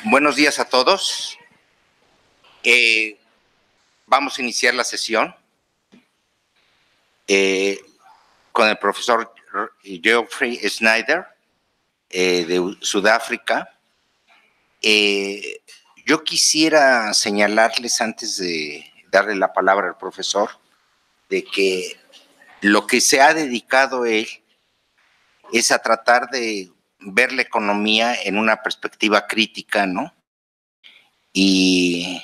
Buenos días a todos. Vamos a iniciar la sesión con el profesor Geoffrey Schneider de Sudáfrica. Yo quisiera señalarles, antes de darle la palabra al profesor, de que lo que se ha dedicado él es a tratar de ver la economía en una perspectiva crítica, ¿no? Y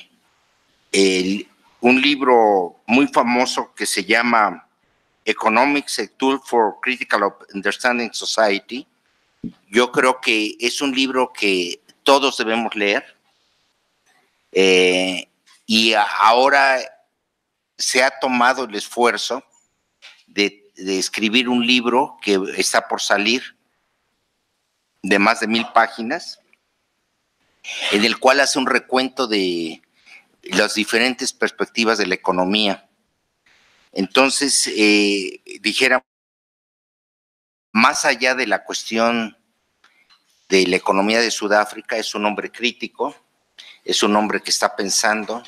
un libro muy famoso que se llama Economics, a Tool for Critical Understanding Society, yo creo que es un libro que todos debemos leer, y ahora se ha tomado el esfuerzo de escribir un libro que está por salir, de más de 1000 páginas, en el cual hace un recuento de las diferentes perspectivas de la economía. Entonces, dijera, más allá de la cuestión de la economía de Sudáfrica, es un hombre crítico, es un hombre que está pensando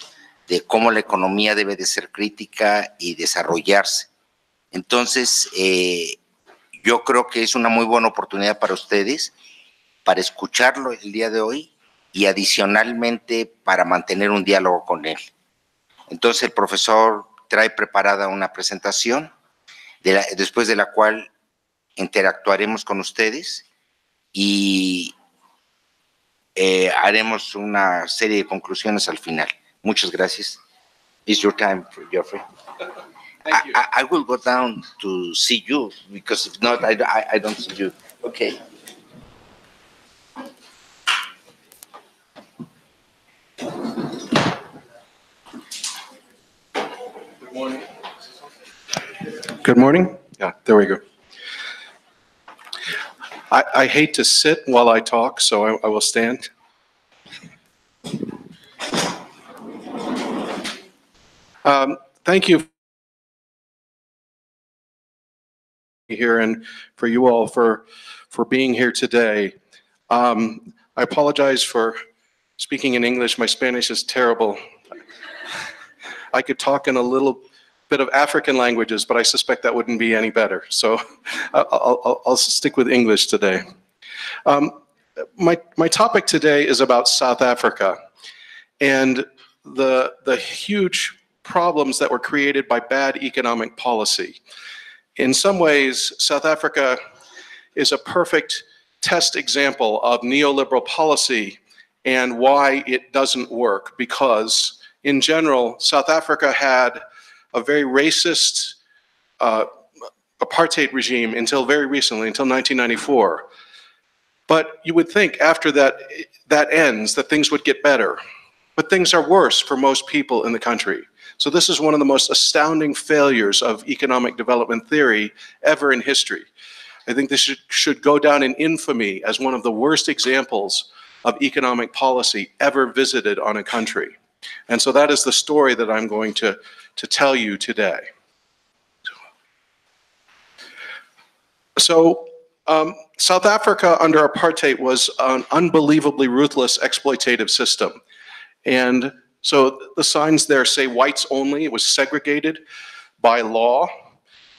de cómo la economía debe de ser crítica y desarrollarse. Entonces, yo creo que es una muy buena oportunidad para ustedes, para escucharlo el día de hoy y adicionalmente para mantener un diálogo con él. Entonces, el profesor trae preparada una presentación, después de la cual interactuaremos con ustedes y haremos una serie de conclusiones al final. Muchas gracias. It's your time, Geoffrey. Thank you. I will go down to see you, because if not, I don't see you. Okay. Good morning. Good morning. Yeah, there we go. I hate to sit while I talk, so I will stand. Thank you here, and for you all for being here today. I apologize for speaking in English. My Spanish is terrible. I could talk in a little bit of African languages, but I suspect that wouldn't be any better. So I'll stick with English today. My topic today is about South Africa and the huge problems that were created by bad economic policy. In some ways, South Africa is a perfect test example of neoliberal policy and why it doesn't work, because in general, South Africa had a very racist apartheid regime until very recently, until 1994. But you would think after that ends, that things would get better. But things are worse for most people in the country. So this is one of the most astounding failures of economic development theory ever in history. I think this should go down in infamy as one of the worst examples of economic policy ever visited on a country. And so that is the story that I'm going to tell you today. So South Africa under apartheid was an unbelievably ruthless exploitative system. And so the signs there say whites only. It was segregated by law.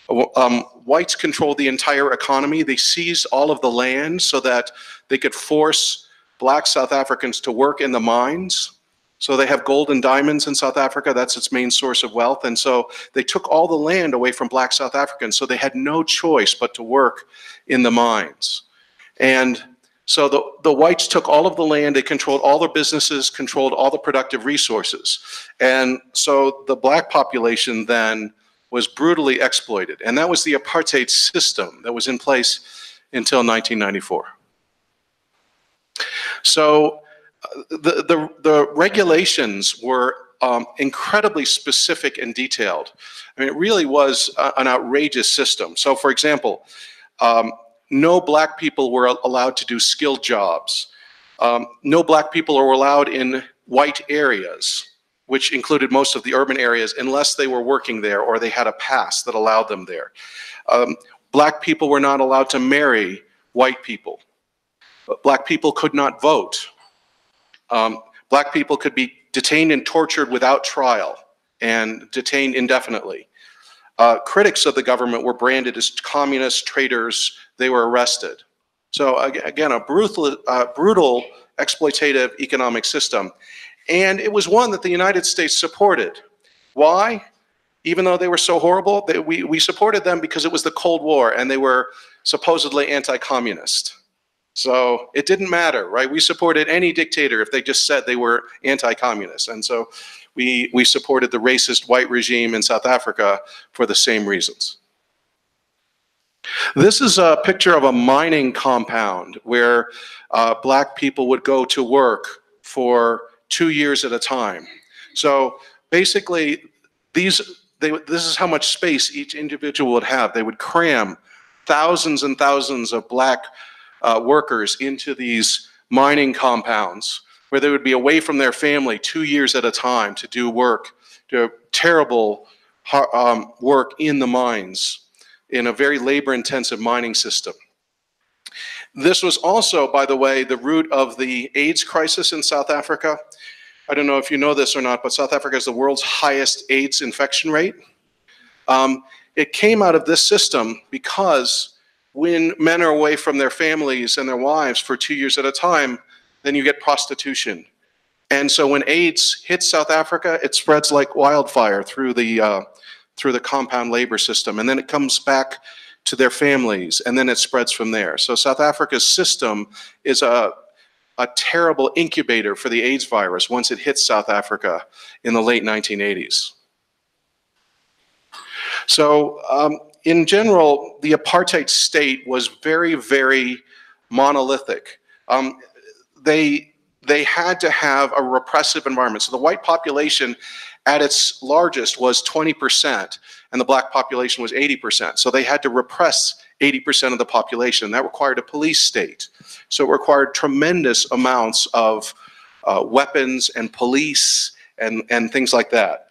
Whites controlled the entire economy. They seized all of the land so that they could force black South Africans to work in the mines. So they have gold and diamonds in South Africa. That's its main source of wealth. And so they took all the land away from black South Africans. So they had no choice but to work in the mines. And so the whites took all of the land. They controlled all the businesses, controlled all the productive resources. And so the black population then was brutally exploited. And that was the apartheid system that was in place until 1994. So the regulations were incredibly specific and detailed. I mean, it really was an outrageous system. So for example, no black people were allowed to do skilled jobs. No black people were allowed in white areas, which included most of the urban areas, unless they were working there or they had a pass that allowed them there. Black people were not allowed to marry white people. Black people could not vote. Black people could be detained and tortured without trial and detained indefinitely. Critics of the government were branded as communist traitors. They were arrested. So again, a brutal exploitative economic system. And it was one that the United States supported. Why? Even though they were so horrible, we supported them because it was the Cold War and they were supposedly anti-communist. So it didn't matter, right? We supported any dictator if they just said they were anti-communist. And so we supported the racist white regime in South Africa for the same reasons. This is a picture of a mining compound where black people would go to work for 2 years at a time. So basically, this is how much space each individual would have. They would cram thousands and thousands of black workers into these mining compounds where they would be away from their family 2 years at a time to do work, do terrible work in the mines in a very labor-intensive mining system. This was also, by the way, the root of the AIDS crisis in South Africa. I don't know if you know this or not, but South Africa has the world's highest AIDS infection rate. It came out of this system because when men are away from their families and their wives for 2 years at a time, then you get prostitution. And so when AIDS hits South Africa, it spreads like wildfire through the compound labor system, and then it comes back to their families, and then it spreads from there. So South Africa's system is a terrible incubator for the AIDS virus once it hits South Africa in the late 1980s. So in general, the apartheid state was very, very monolithic. They had to have a repressive environment. So the white population at its largest was 20%, and the black population was 80%. So they had to repress 80% of the population. That required a police state. So it required tremendous amounts of weapons and police and things like that.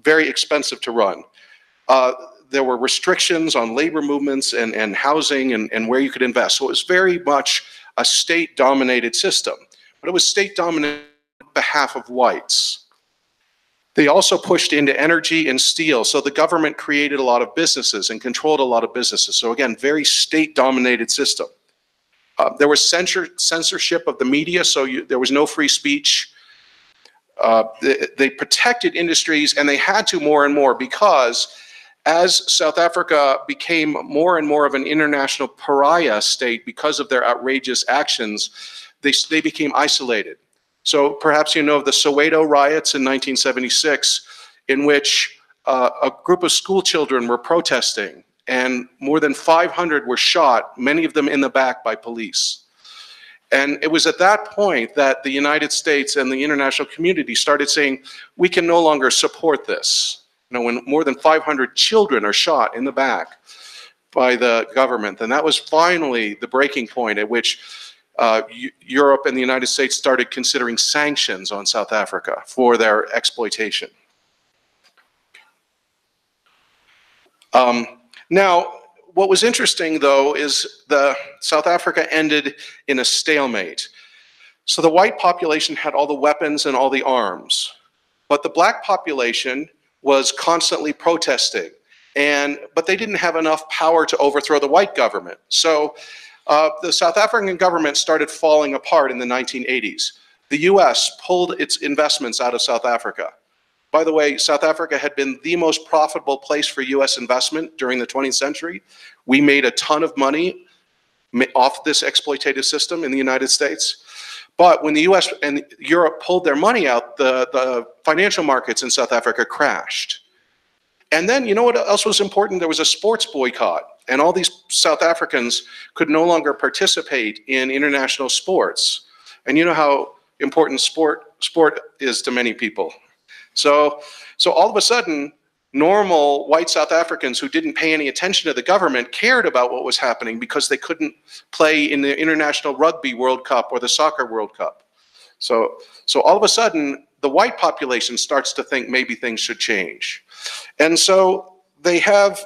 Very expensive to run. There were restrictions on labor movements and housing and where you could invest. So it was very much a state-dominated system. But it was state-dominated on behalf of whites. They also pushed into energy and steel. So the government created a lot of businesses and controlled a lot of businesses. So again, very state-dominated system. There was censorship of the media, so there was no free speech. They protected industries, and they had to more and more because as South Africa became more and more of an international pariah state because of their outrageous actions, they became isolated. So perhaps you know of the Soweto riots in 1976, in which a group of school children were protesting, and more than 500 were shot, many of them in the back by police. And it was at that point that the United States and the international community started saying, we can no longer support this. You know, when more than 500 children are shot in the back by the government, and that was finally the breaking point at which Europe and the United States started considering sanctions on South Africa for their exploitation. Now, what was interesting, though, is South Africa ended in a stalemate. So the white population had all the weapons and all the arms, but the black population was constantly protesting, but they didn't have enough power to overthrow the white government. So the South African government started falling apart in the 1980s. The US pulled its investments out of South Africa. By the way, South Africa had been the most profitable place for US investment during the 20th century. We made a ton of money off this exploitative system in the United States. But when the US and Europe pulled their money out, the financial markets in South Africa crashed. And then, you know what else was important? There was a sports boycott, and all these South Africans could no longer participate in international sports. And you know how important sport is to many people. So all of a sudden, normal white South Africans who didn't pay any attention to the government cared about what was happening because they couldn't play in the International Rugby World Cup or the Soccer World Cup. So all of a sudden, the white population starts to think maybe things should change. And so they have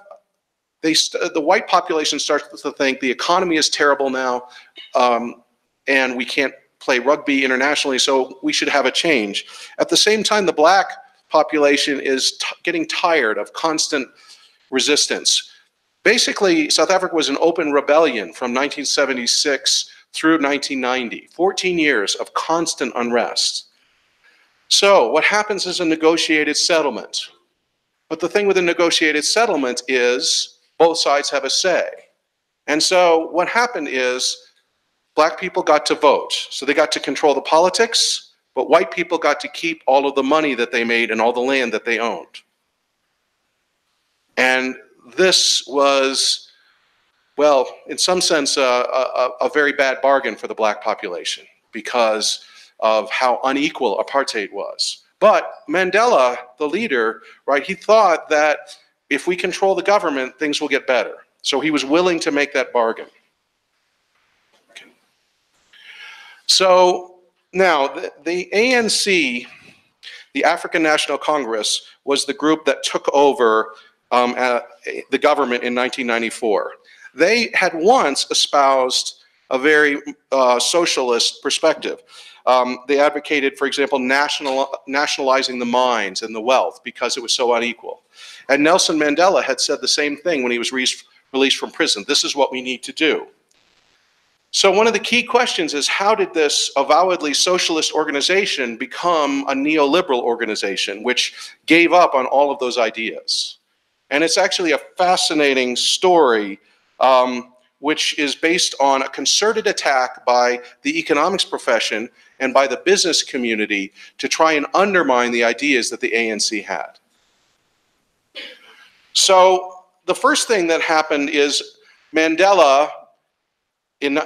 the white population starts to think the economy is terrible now, and we can't play rugby internationally, so we should have a change. At the same time, the black population is getting tired of constant resistance. Basically, South Africa was an open rebellion from 1976 through 1990, 14 years of constant unrest. So what happens is a negotiated settlement. But the thing with a negotiated settlement is both sides have a say. And so what happened is black people got to vote. So they got to control the politics, but white people got to keep all of the money that they made and all the land that they owned. And this was, well, in some sense, a very bad bargain for the black population because of how unequal apartheid was. But Mandela, the leader, right, he thought that if we control the government, things will get better. So he was willing to make that bargain. Okay. So now, the ANC, the African National Congress, was the group that took over the government in 1994. They had once espoused a very socialist perspective. They advocated, for example, nationalizing the mines and the wealth because it was so unequal. And Nelson Mandela had said the same thing when he was released from prison. This is what we need to do. So one of the key questions is, how did this avowedly socialist organization become a neoliberal organization which gave up on all of those ideas? And it's actually a fascinating story which is based on a concerted attack by the economics profession and by the business community to try and undermine the ideas that the ANC had. So the first thing that happened is Mandela,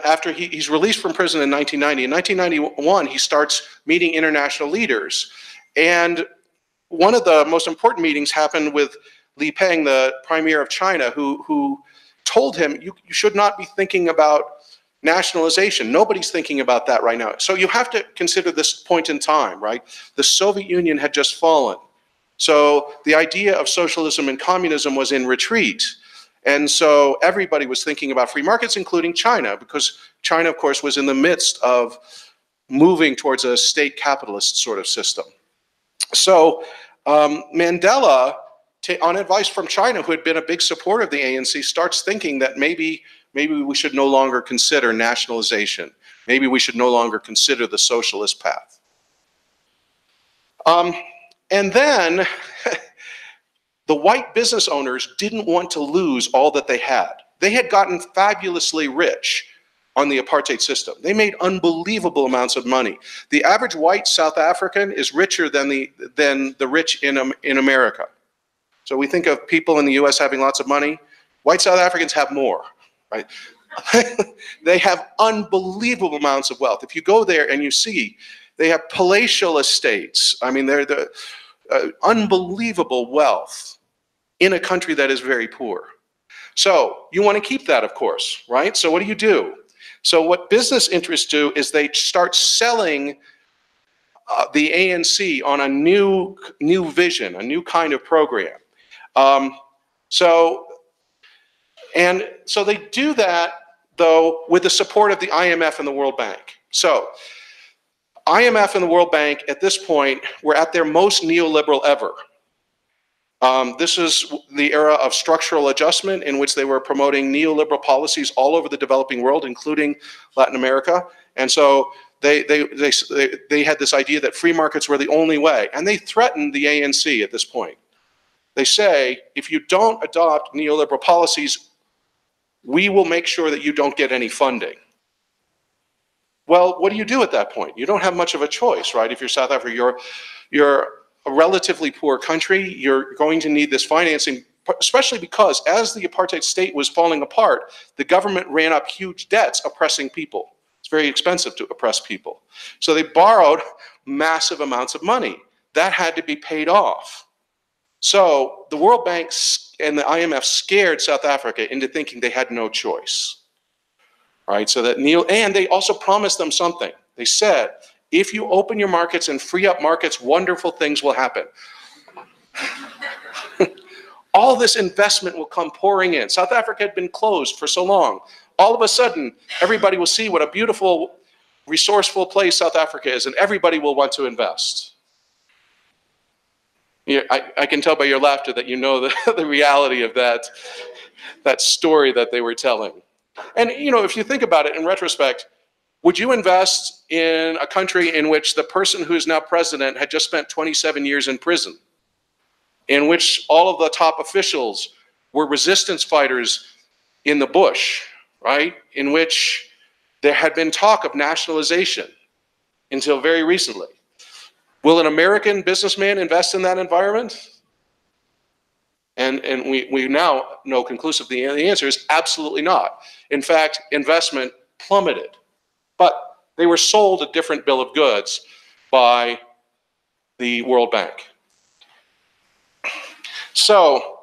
after he's released from prison in 1990, in 1991 he starts meeting international leaders. And one of the most important meetings happened with Li Peng, the Premier of China, who told him, you should not be thinking about nationalization. Nobody's thinking about that right now. So you have to consider this point in time, right? The Soviet Union had just fallen. So the idea of socialism and communism was in retreat. And so everybody was thinking about free markets, including China, because China, of course, was in the midst of moving towards a state capitalist sort of system. So Mandela, on advice from China, who had been a big supporter of the ANC, starts thinking that maybe we should no longer consider nationalization. Maybe we should no longer consider the socialist path. And then the white business owners didn't want to lose all that they had. They had gotten fabulously rich on the apartheid system. They made unbelievable amounts of money. The average white South African is richer than the rich in America. So we think of people in the US having lots of money. White South Africans have more, right? They have unbelievable amounts of wealth. If you go there and you see, they have palatial estates. I mean, they're the unbelievable wealth in a country that is very poor. So you want to keep that, of course, right? So what do? So what business interests do is they start selling the ANC on a new vision, a new kind of program. So they do that, though, with the support of the IMF and the World Bank. So IMF and the World Bank at this point were at their most neoliberal ever. This is the era of structural adjustment in which they were promoting neoliberal policies all over the developing world, including Latin America. And so they had this idea that free markets were the only way. And they threatened the ANC at this point. They say, if you don't adopt neoliberal policies, we will make sure that you don't get any funding. Well, what do you do at that point? You don't have much of a choice, right? If you're South Africa, you're a relatively poor country, you're going to need this financing, especially because as the apartheid state was falling apart, the government ran up huge debts oppressing people. It's very expensive to oppress people. So they borrowed massive amounts of money. That had to be paid off. So the World Bank and the IMF scared South Africa into thinking they had no choice. Right? So that and they also promised them something. They said, if you open your markets and free up markets, wonderful things will happen. all this investment will come pouring in. South Africa had been closed for so long. All of a sudden, everybody will see what a beautiful, resourceful place South Africa is, and everybody will want to invest. Yeah, I can tell by your laughter that you know the reality of that story that they were telling. And if you think about it in retrospect, would you invest in a country in which the person who is now president had just spent 27 years in prison, in which all of the top officials were resistance fighters in the bush, right? In which there had been talk of nationalization until very recently. Will an American businessman invest in that environment? And we now know conclusively the answer is absolutely not. In fact, investment plummeted. But they were sold a different bill of goods by the World Bank. So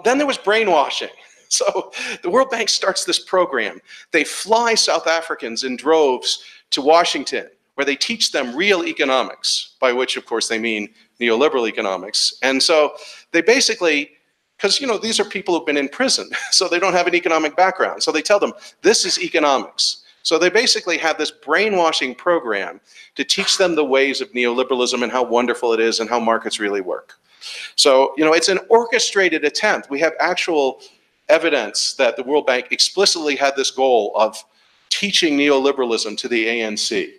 then there was brainwashing. So the World Bank starts this program. They fly South Africans in droves to Washington, where they teach them real economics, by which, of course, they mean neoliberal economics. And so they basically, because these are people who've been in prison, so they don't have an economic background. So they tell them, this is economics. So they basically have this brainwashing program to teach them the ways of neoliberalism and how wonderful it is and how markets really work. So, it's an orchestrated attempt. We have actual evidence that the World Bank explicitly had this goal of teaching neoliberalism to the ANC.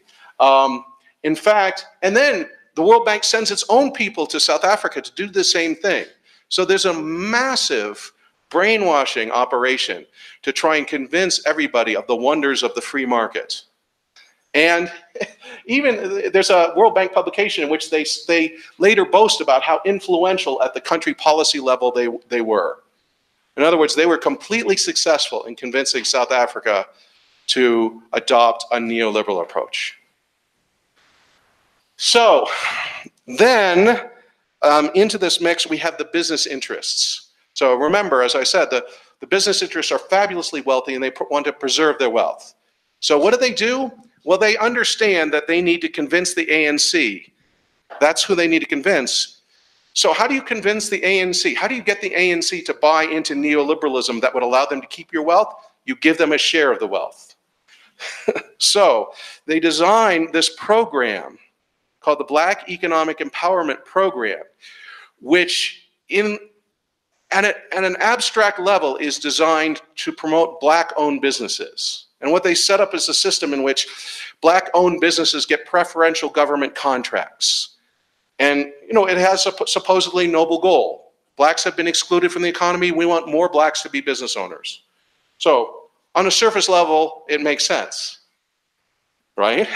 In fact, and then the World Bank sends its own people to South Africa to do the same thing. So there's a massive brainwashing operation to try and convince everybody of the wonders of the free market. And even there's a World Bank publication in which they later boast about how influential at the country policy level they were. In other words, they were completely successful in convincing South Africa to adopt a neoliberal approach. So then into this mix, we have the business interests. So remember, as I said, the business interests are fabulously wealthy and they want to preserve their wealth. So what do? Well, they understand that they need to convince the ANC. That's who they need to convince. So how do you convince the ANC? How do you get the ANC to buy into neoliberalism that would allow them to keep your wealth? You give them a share of the wealth. So they designed this program called the Black Economic Empowerment Program, which at an abstract level is designed to promote black-owned businesses. And what they set up is a system in which black-owned businesses get preferential government contracts. And, it has a supposedly noble goal. Blacks have been excluded from the economy. We want more blacks to be business owners. So on a surface level, it makes sense, right?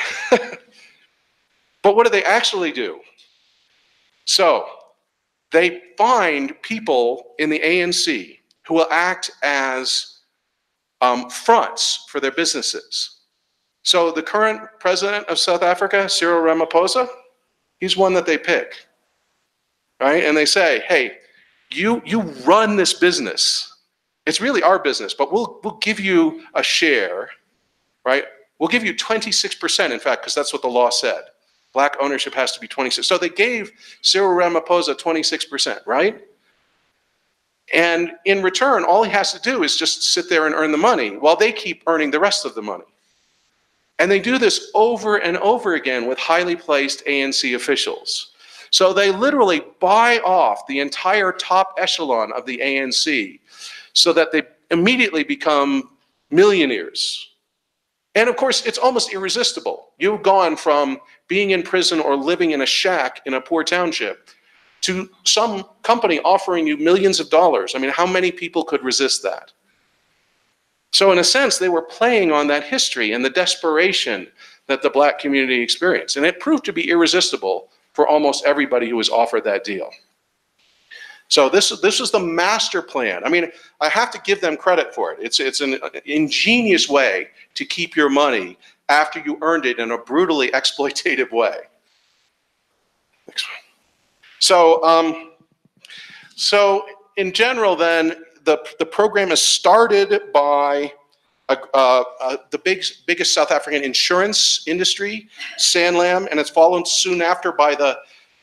But what do they actually do? So they find people in the ANC who will act as fronts for their businesses. So the current president of South Africa, Cyril Ramaphosa, he's one that they pick, right? And they say, hey, you run this business. It's really our business, but we'll give you a share, right? We'll give you 26%, in fact, because that's what the law said. Black ownership has to be 26%. So they gave Cyril Ramaphosa 26%, right? And in return, all he has to do is just sit there and earn the money while they keep earning the rest of the money. And they do this over and over again with highly placed ANC officials. So they literally buy off the entire top echelon of the ANC so that they immediately become millionaires. And of course, it's almost irresistible. You've gone from being in prison or living in a shack in a poor township to some company offering you millions of dollars. I mean, how many people could resist that? So in a sense, they were playing on that history and the desperation that the black community experienced. And it proved to be irresistible for almost everybody who was offered that deal. So this was the master plan. I mean, I have to give them credit for it. It's an ingenious way to keep your money after you earned it in a brutally exploitative way. Next one. So in general, then, the program is started by the biggest South African insurance industry, Sanlam, and it's followed soon after by the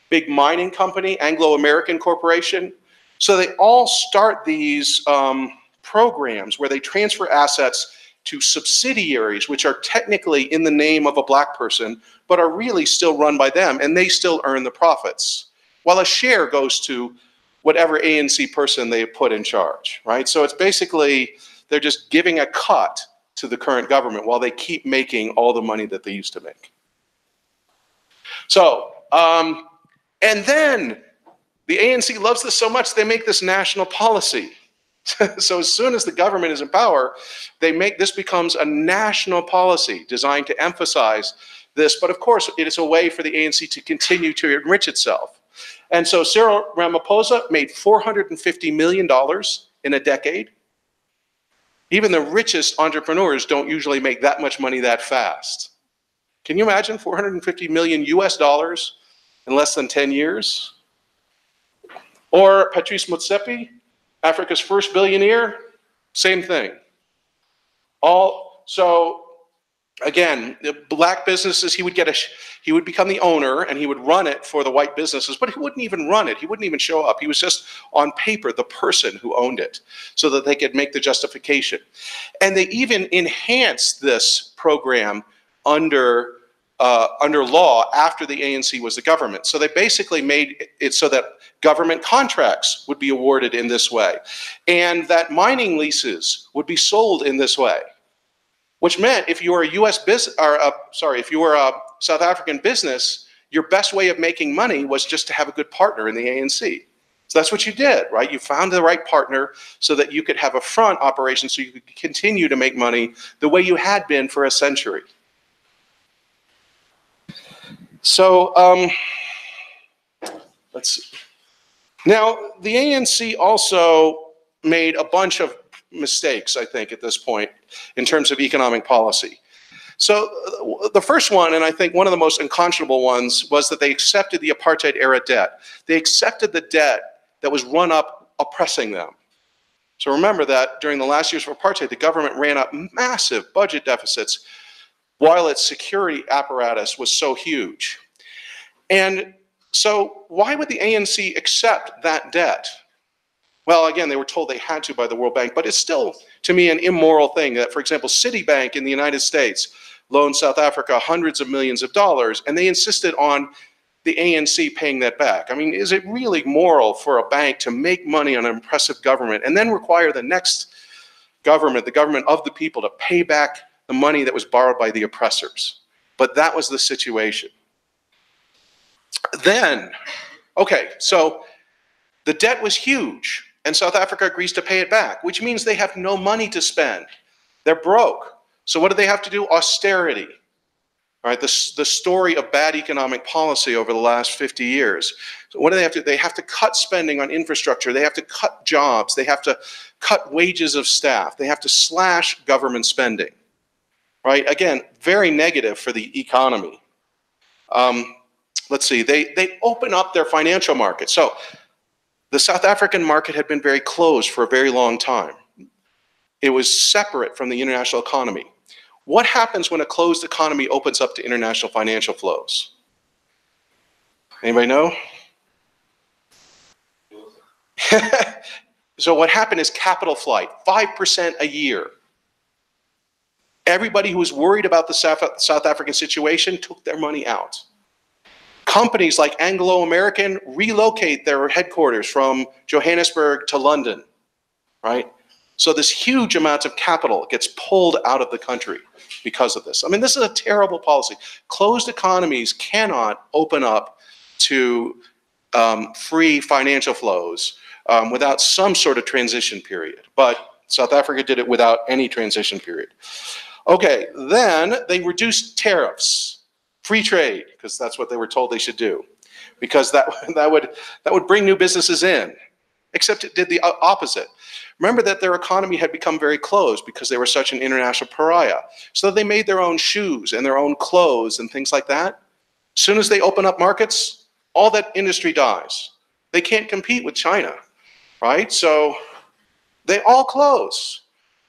big mining company, Anglo-American Corporation. So they all start these programs where they transfer assets to subsidiaries, which are technically in the name of a black person, but are really still run by them, and they still earn the profits. While a share goes to whatever ANC person they put in charge, right? So it's basically, they're just giving a cut to the current government while they keep making all the money that they used to make. So, and then the ANC loves this so much, they make this national policy. So as soon as the government is in power, they make this becomes a national policy designed to emphasize this. But of course, it is a way for the ANC to continue to enrich itself. And so Cyril Ramaphosa made $450 million in a decade. Even the richest entrepreneurs don't usually make that much money that fast. Can you imagine 450 million US dollars in less than 10 years? Or Patrice Motsepe, Africa's first billionaire, same thing. So again, the black businesses, he would become the owner and he would run it for the white businesses, but he wouldn't even run it. He wouldn't even show up. He was just on paper the person who owned it so that they could make the justification. And they even enhanced this program under law after the ANC was the government. So they basically made it so that government contracts would be awarded in this way, and that mining leases would be sold in this way, which meant if you were a if you were a South African business, your best way of making money was just to have a good partner in the ANC. So that's what you did, right? You found the right partner so that you could have a front operation so you could continue to make money the way you had been for a century. So let's see. Now, the ANC also made a bunch of mistakes, I think, at this point in terms of economic policy. So the first one, and I think one of the most unconscionable ones, was that they accepted the apartheid era debt. They accepted the debt that was run up oppressing them. So remember that during the last years of apartheid, the government ran up massive budget deficits while its security apparatus was so huge. And so why would the ANC accept that debt? Well, again, they were told they had to by the World Bank, but it's still, to me, an immoral thing that, for example, Citibank in the United States loaned South Africa hundreds of millions of dollars, and they insisted on the ANC paying that back. I mean, is it really moral for a bank to make money on an oppressive government and then require the next government, the government of the people, to pay back the money that was borrowed by the oppressors? But that was the situation. Then, okay, so the debt was huge, and South Africa agrees to pay it back, which means they have no money to spend. They're broke. So what do they have to do? Austerity. All right, the story of bad economic policy over the last 50 years. So what do they have to do? They have to cut spending on infrastructure. They have to cut jobs. They have to cut wages of staff. They have to slash government spending. Right? Again, very negative for the economy. Let's see, they open up their financial market. So the South African market had been very closed for a very long time. It was separate from the international economy. What happens when a closed economy opens up to international financial flows? Anybody know? So what happened is capital flight, 5% a year. Everybody who was worried about the South African situation took their money out. Companies like Anglo-American relocate their headquarters from Johannesburg to London, right? So this huge amount of capital gets pulled out of the country because of this. I mean, this is a terrible policy. Closed economies cannot open up to free financial flows without some sort of transition period. But South Africa did it without any transition period. Okay, then they reduced tariffs. Free trade, because that's what they were told they should do, because that would bring new businesses in, except it did the opposite. Remember that their economy had become very closed because they were such an international pariah. So they made their own shoes and their own clothes and things like that. As soon as they open up markets, all that industry dies. They can't compete with China, right? So they all close.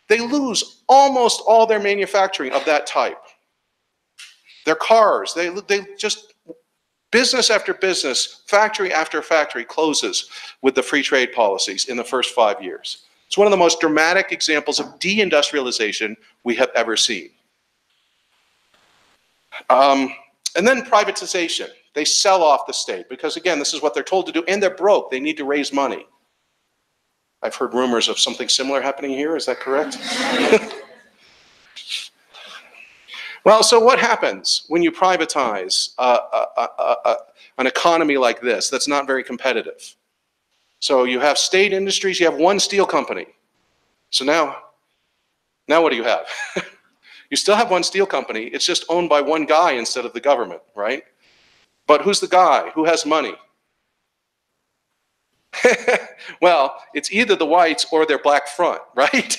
They lose almost all their manufacturing of that type. Their cars, they just Business after business, factory after factory closes with the free trade policies in the first 5 years. It's one of the most dramatic examples of deindustrialization we have ever seen. And then privatization. They sell off the state because, again, this is what they're told to do, and they're broke. They need to raise money. I've heard rumors of something similar happening here. Is that correct? Well, so what happens when you privatize an economy like this that's not very competitive? So you have state industries, you have one steel company. So now what do you have? You still have one steel company, it's just owned by one guy instead of the government, right? But who's the guy? Who has money? Well, it's either the whites or their black front, right?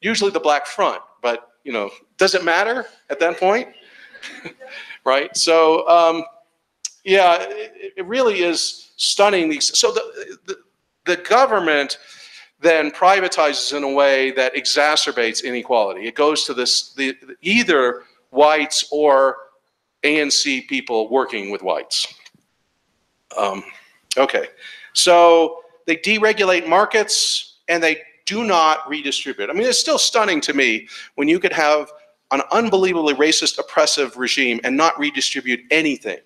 Usually the black front, but you know, does it matter at that point? Right? So yeah, it really is stunning. So the government then privatizes in a way that exacerbates inequality. It goes to either whites or ANC people working with whites. Okay, so they deregulate markets and they do not redistribute. I mean, it's still stunning to me when you could have an unbelievably racist, oppressive regime and not redistribute anything.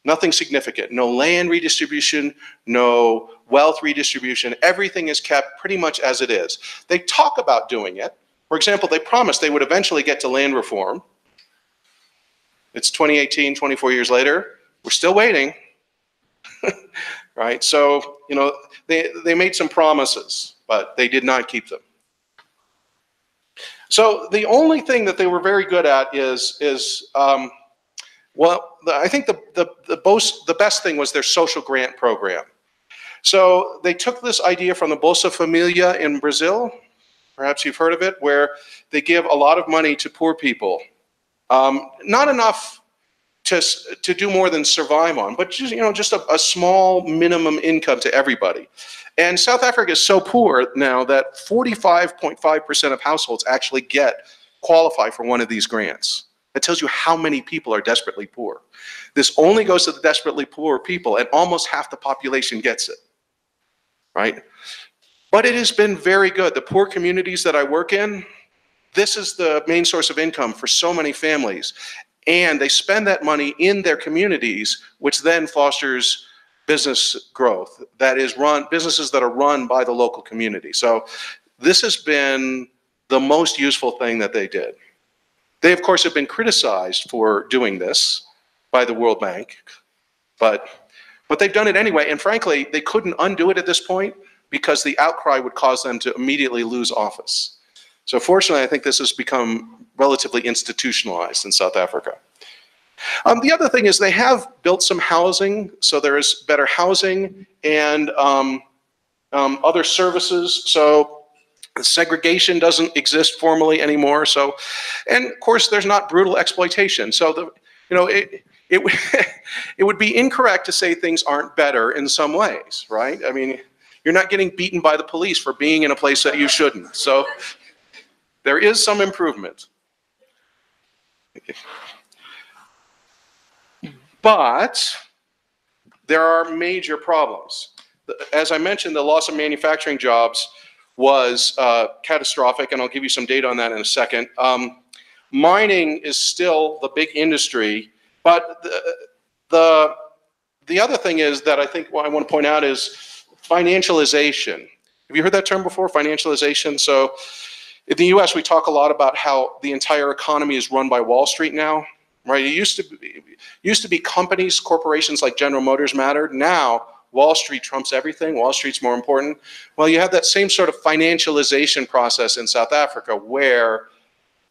Nothing significant. No land redistribution, no wealth redistribution. Everything is kept pretty much as it is. They talk about doing it. For example, they promised they would eventually get to land reform. It's 2018, 24 years later. We're still waiting. Right? So, you know, they made some promises, but they did not keep them. So the only thing that they were very good at is well, I think the best thing was their social grant program. So they took this idea from the Bolsa Familia in Brazil, perhaps you've heard of it, where they give a lot of money to poor people. Not enough to do more than survive on, but just, you know, just a small minimum income to everybody. And South Africa is so poor now that 45.5% of households actually qualify for one of these grants. That tells you how many people are desperately poor. This only goes to the desperately poor people, and almost half the population gets it, right? But it has been very good. The poor communities that I work in, this is the main source of income for so many families. And they spend that money in their communities, which then fosters business growth. That is businesses that are run by the local community. So this has been the most useful thing that they did. They, of course, have been criticized for doing this by the World Bank, but they've done it anyway. And frankly, they couldn't undo it at this point because the outcry would cause them to immediately lose office. So fortunately, I think this has become relatively institutionalized in South Africa. The other thing is they have built some housing, so there is better housing and other services. So segregation doesn't exist formally anymore. So, and of course, there's not brutal exploitation. So it would be incorrect to say things aren't better in some ways, right? I mean, you're not getting beaten by the police for being in a place that you shouldn't. So there is some improvement. But there are major problems. As I mentioned, the loss of manufacturing jobs was catastrophic, and I'll give you some data on that in a second. Mining is still the big industry, but the other thing is that I think what I want to point out is financialization. Have you heard that term before, financialization? So in the US, we talk a lot about how the entire economy is run by Wall Street now, right? It used to be companies, corporations like General Motors mattered. Now, Wall Street trumps everything. Wall Street's more important. Well, you have that same sort of financialization process in South Africa where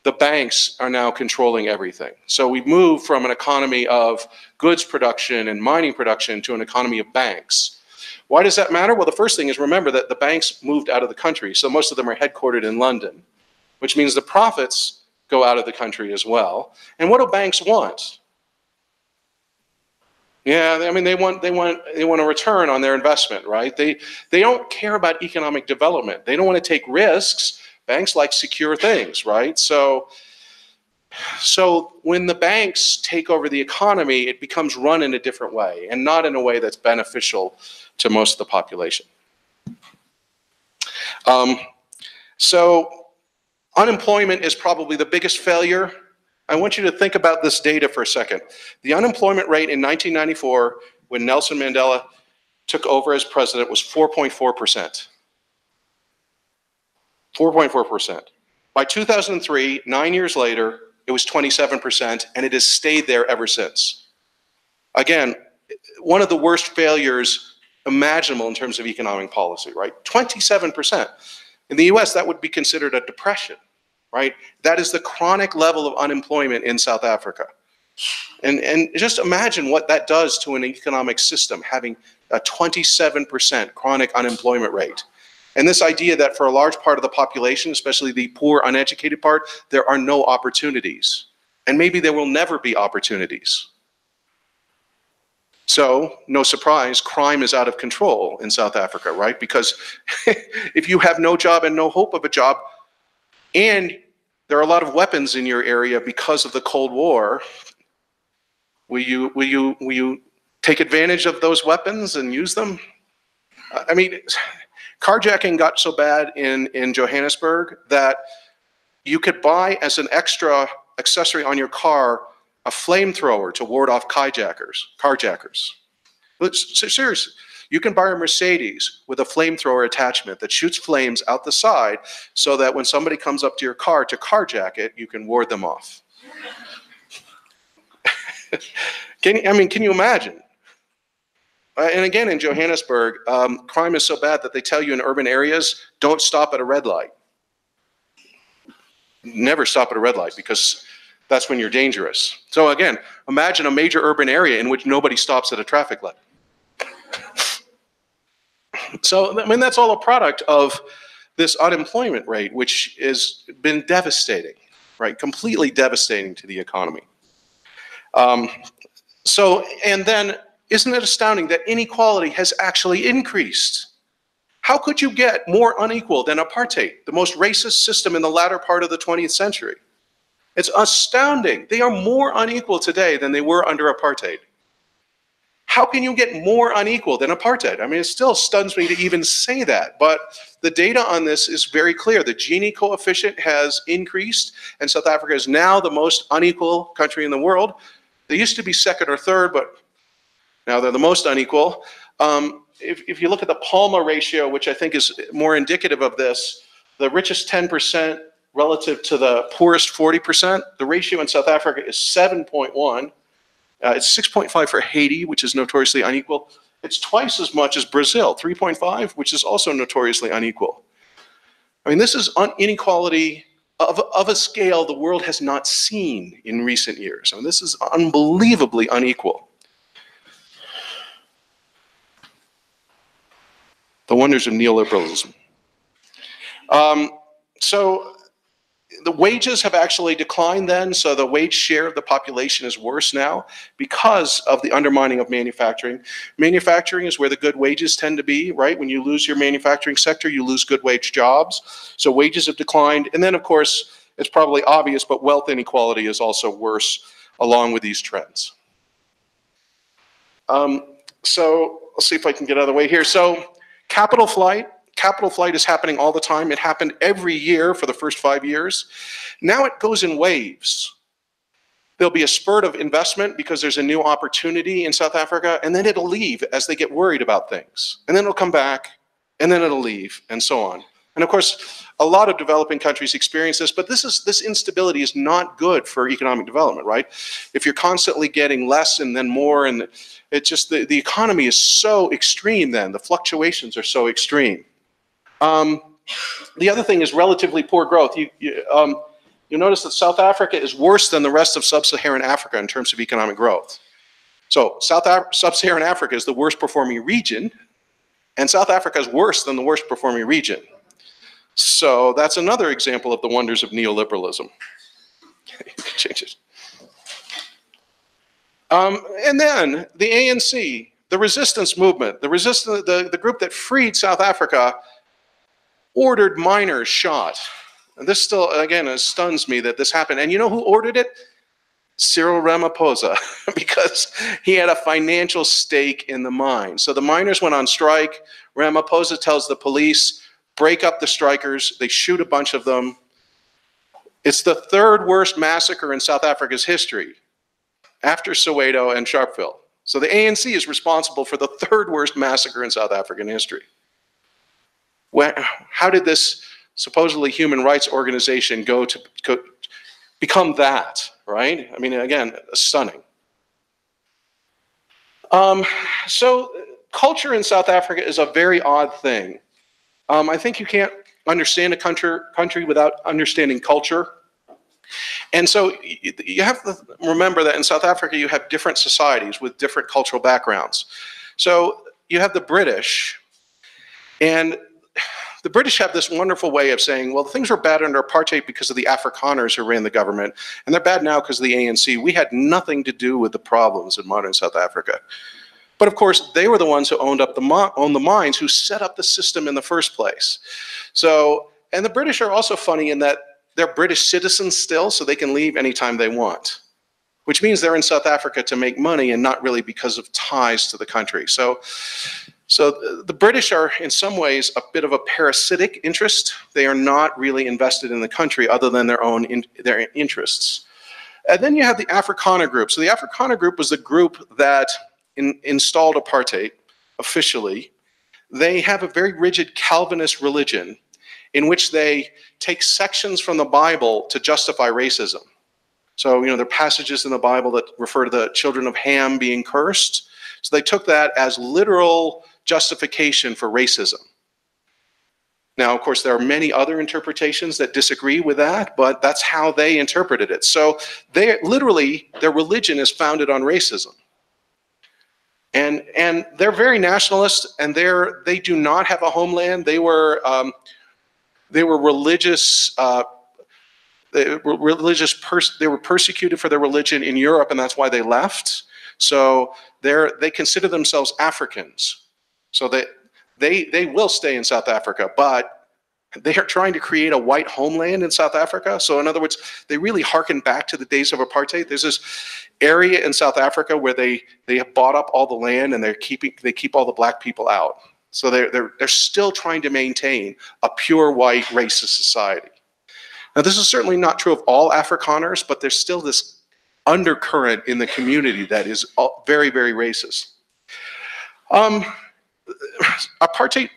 the banks are now controlling everything. So we've moved from an economy of goods production and mining production to an economy of banks. Why does that matter? Well, the first thing is remember that the banks moved out of the country. So most of them are headquartered in London, which means the profits go out of the country as well. And what do banks want? Yeah, I mean, they want a return on their investment, right? They don't care about economic development. They don't want to take risks. Banks like secure things, right? So So when the banks take over the economy, it becomes run in a different way, and not in a way that's beneficial to most of the population. So unemployment is probably the biggest failure. I want you to think about this data for a second. The unemployment rate in 1994, when Nelson Mandela took over as president, was 4.4%. 4.4%. By 2003, 9 years later, it was 27%, and it has stayed there ever since. Again, one of the worst failures imaginable in terms of economic policy, right? 27%. In the US, that would be considered a depression, right? That is the chronic level of unemployment in South Africa. And just imagine what that does to an economic system, having a 27% chronic unemployment rate. And this idea that for a large part of the population, especially the poor, uneducated part, there are no opportunities. And maybe there will never be opportunities. So, no surprise, crime is out of control in South Africa, right? Because if you have no job and no hope of a job, and there are a lot of weapons in your area because of the Cold War, will you take advantage of those weapons and use them? I mean, carjacking got so bad in Johannesburg that you could buy as an extra accessory on your car a flamethrower to ward off carjackers. Seriously, you can buy a Mercedes with a flamethrower attachment that shoots flames out the side so that when somebody comes up to your car to carjack it, you can ward them off. Can you imagine? And again, in Johannesburg, crime is so bad that they tell you in urban areas, don't stop at a red light. Never stop at a red light, because that's when you're dangerous. So again, imagine a major urban area in which nobody stops at a traffic light. So, I mean, that's all a product of this unemployment rate, which has been devastating, right? Completely devastating to the economy. And then, isn't it astounding that inequality has actually increased? How could you get more unequal than apartheid, the most racist system in the latter part of the 20th century? It's astounding. They are more unequal today than they were under apartheid. How can you get more unequal than apartheid? I mean, it still stuns me to even say that, but the data on this is very clear. The Gini coefficient has increased, and South Africa is now the most unequal country in the world. They used to be second or third, but now they're the most unequal. If you look at the Palma ratio, which I think is more indicative of this, the richest 10% relative to the poorest 40%, the ratio in South Africa is 7.1. It's 6.5 for Haiti, which is notoriously unequal. It's twice as much as Brazil, 3.5, which is also notoriously unequal. I mean, this is inequality of a scale the world has not seen in recent years. I mean, this is unbelievably unequal. The wonders of neoliberalism. So the wages have actually declined then, so the wage share of the population is worse now because of the undermining of manufacturing. Manufacturing is where the good wages tend to be, right? When you lose your manufacturing sector, you lose good wage jobs. So wages have declined. And then, of course, it's probably obvious, but wealth inequality is also worse along with these trends. So let's see if I can get out of the way here. So capital flight. Capital flight is happening all the time. It happened every year for the first 5 years. Now it goes in waves. There'll be a spurt of investment because there's a new opportunity in South Africa, and then it'll leave as they get worried about things. And then it'll come back, and then it'll leave, and so on. And of course, a lot of developing countries experience this, but this instability is not good for economic development, right? If you're constantly getting less and then more, and it's just the economy is so extreme then, the fluctuations are so extreme. The other thing is relatively poor growth. You notice that South Africa is worse than the rest of sub-Saharan Africa in terms of economic growth. So sub-Saharan Africa is the worst performing region, and South Africa is worse than the worst performing region. So that's another example of the wonders of neoliberalism. Change it. And then the ANC, the resistance movement, the group that freed South Africa, ordered miners shot. And this still, again, it stuns me that this happened. And you know who ordered it? Cyril Ramaphosa, because he had a financial stake in the mine. So the miners went on strike. Ramaphosa tells the police, break up the strikers. They shoot a bunch of them. It's the third worst massacre in South Africa's history, after Soweto and Sharpeville. So the ANC is responsible for the third worst massacre in South African history. How did this supposedly human rights organization go to become that, right? I mean, again, stunning. So culture in South Africa is a very odd thing. I think you can't understand a country without understanding culture. And so you have to remember that in South Africa, you have different societies with different cultural backgrounds. So you have the British, and the British have this wonderful way of saying, well, things were bad under apartheid because of the Afrikaners who ran the government, and they're bad now because of the ANC. We had nothing to do with the problems in modern South Africa. But of course, they were the ones who owned the mines, who set up the system in the first place. So, and the British are also funny in that they're British citizens still, so they can leave anytime they want, which means they're in South Africa to make money and not really because of ties to the country. So the British are in some ways a bit of a parasitic interest. They are not really invested in the country other than their own their interests. And then you have the Afrikaner group. So the Afrikaner group was the group that installed apartheid officially. They have a very rigid Calvinist religion in which they take sections from the Bible to justify racism. So, there are passages in the Bible that refer to the children of Ham being cursed. So they took that as literal justification for racism. Now, of course, there are many other interpretations that disagree with that, but that's how they interpreted it. So their religion is founded on racism. And they're very nationalist, and they do not have a homeland. They were religious. They were persecuted for their religion in Europe, and that's why they left. So they consider themselves Africans. So they will stay in South Africa, but they are trying to create a white homeland in South Africa. So in other words, they really harken back to the days of apartheid. There's this area in South Africa where they have bought up all the land, and they keep all the black people out. So they're still trying to maintain a pure white racist society. Now, this is certainly not true of all Afrikaners, but there's still this undercurrent in the community that is very, very racist. Apartheid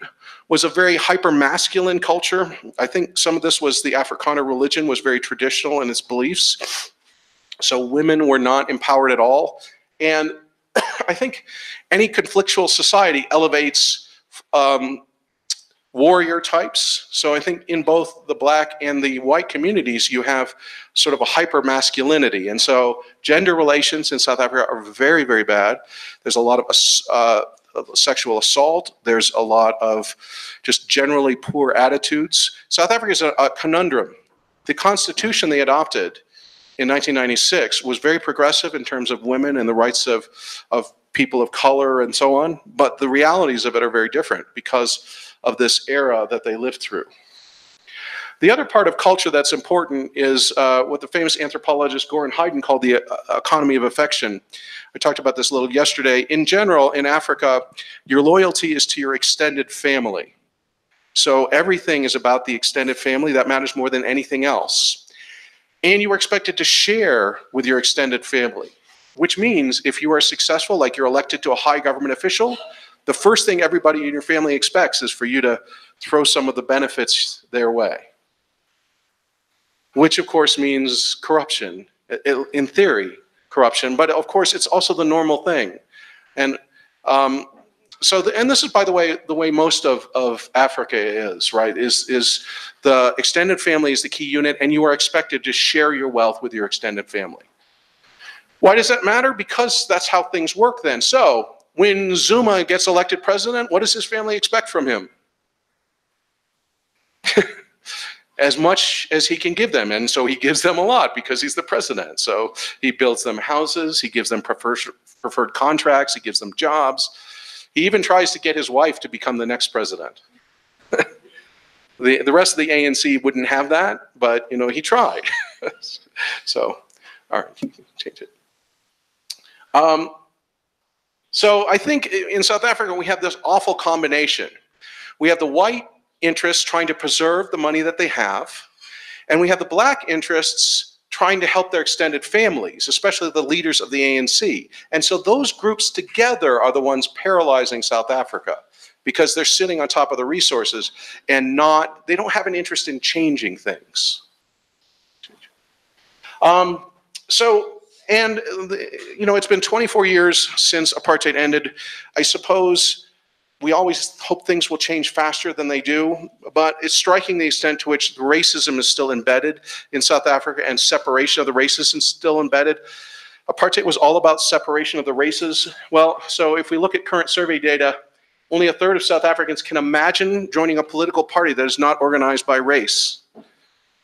was a very hyper-masculine culture. I think some of this was the Afrikaner religion was very traditional in its beliefs. So women were not empowered at all. And I think any conflictual society elevates warrior types. So I think in both the black and the white communities, you have sort of a hyper-masculinity. And so gender relations in South Africa are very, very bad. There's a lot of sexual assault. There's a lot of just generally poor attitudes. South Africa is a conundrum. The constitution they adopted in 1996 was very progressive in terms of women and the rights of people of color and so on, but the realities of it are very different because of this era that they lived through. The other part of culture that's important is what the famous anthropologist Goran Haydn called the economy of affection. I talked about this a little yesterday. In general, in Africa, your loyalty is to your extended family. So everything is about the extended family. That matters more than anything else. And you are expected to share with your extended family, which means if you are successful, like you're elected to a high government official, the first thing everybody in your family expects is for you to throw some of the benefits their way, which of course means corruption, in theory, corruption, but of course it's also the normal thing. And and this is, by the way most of Africa is, right, is the extended family is the key unit, and you are expected to share your wealth with your extended family. Why does that matter? Because that's how things work then. So when Zuma gets elected president, what does his family expect from him? As much as he can give them, and so he gives them a lot because he's the president. So he builds them houses, he gives them preferred contracts, he gives them jobs. He even tries to get his wife to become the next president. The rest of the ANC wouldn't have that, but you know, he tried. So, all right, change it. So I think in South Africa we have this awful combination. We have the white interests trying to preserve the money that they have, and we have the black interests trying to help their extended families, especially the leaders of the ANC. And so those groups together are the ones paralyzing South Africa, because they're sitting on top of the resources and they don't have an interest in changing things. You know, it's been 24 years since apartheid ended. I suppose we always hope things will change faster than they do, but it's striking the extent to which racism is still embedded in South Africa, and separation of the races is still embedded. Apartheid was all about separation of the races. Well, so if we look at current survey data, only a third of South Africans can imagine joining a political party that is not organized by race.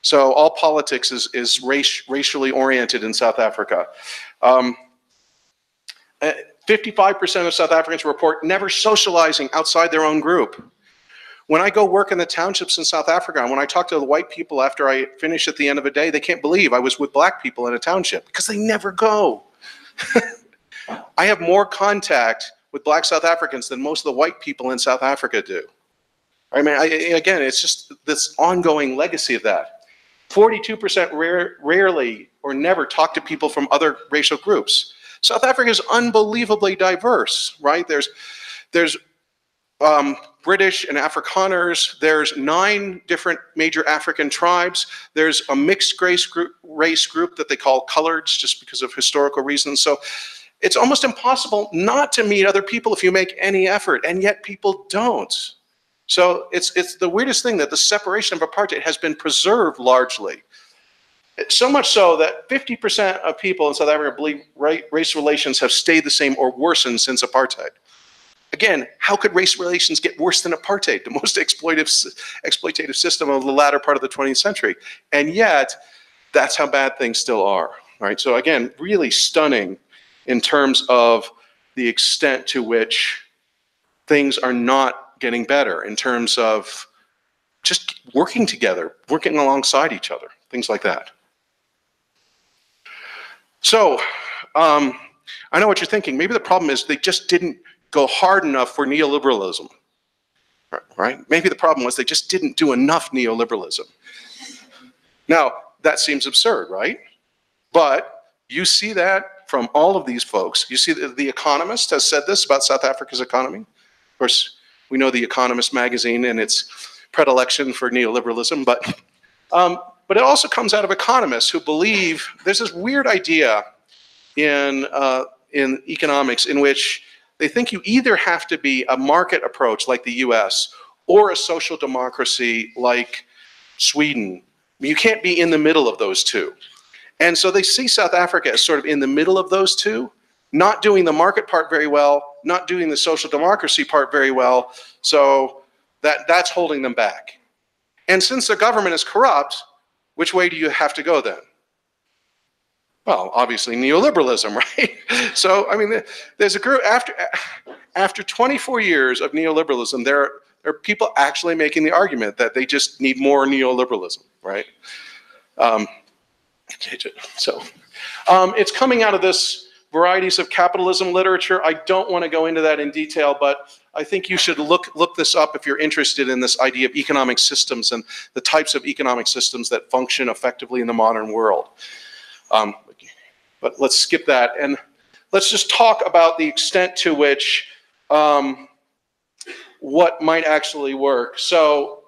So all politics is racially oriented in South Africa. 55% of South Africans report never socializing outside their own group. When I go work in the townships in South Africa, and when I talk to the white people after I finish at the end of a day, they can't believe I was with black people in a township, because they never go. I have more contact with black South Africans than most of the white people in South Africa do. I mean, again, it's just this ongoing legacy of that. 42% rarely or never talk to people from other racial groups. South Africa is unbelievably diverse, right? There's British and Afrikaners. There's 9 different major African tribes. There's a mixed race group that they call coloreds, just because of historical reasons. So it's almost impossible not to meet other people if you make any effort, and yet people don't. So it's the weirdest thing that the separation of apartheid has been preserved largely. So much so that 50% of people in South Africa believe race relations have stayed the same or worsened since apartheid. Again, how could race relations get worse than apartheid, the most exploitative system of the latter part of the 20th century? And yet, that's how bad things still are, right? So again, really stunning in terms of the extent to which things are not getting better, in terms of just working together, working alongside each other, things like that. So, I know what you're thinking. Maybe the problem is they just didn't go hard enough for neoliberalism, right? Maybe the problem was they just didn't do enough neoliberalism. Now, that seems absurd, right? But you see that from all of these folks. You see that The Economist has said this about South Africa's economy. Of course, we know The Economist magazine and its predilection for neoliberalism, but it also comes out of economists who believe there's this weird idea in economics in which they think you either have to be a market approach like the US or a social democracy like Sweden. You can't be in the middle of those two. And so they see South Africa as sort of in the middle of those two, not doing the market part very well, not doing the social democracy part very well, so that's holding them back. And since the government is corrupt, which way do you have to go then? Well, obviously neoliberalism, right? So, I mean, there's a group, after 24 years of neoliberalism, there are people actually making the argument that they just need more neoliberalism, right? So, it's coming out of this varieties of capitalism literature. I don't want to go into that in detail, but I think you should look this up if you're interested in this idea of economic systems and the types of economic systems that function effectively in the modern world. But let's skip that and let's just talk about the extent to which what might actually work. So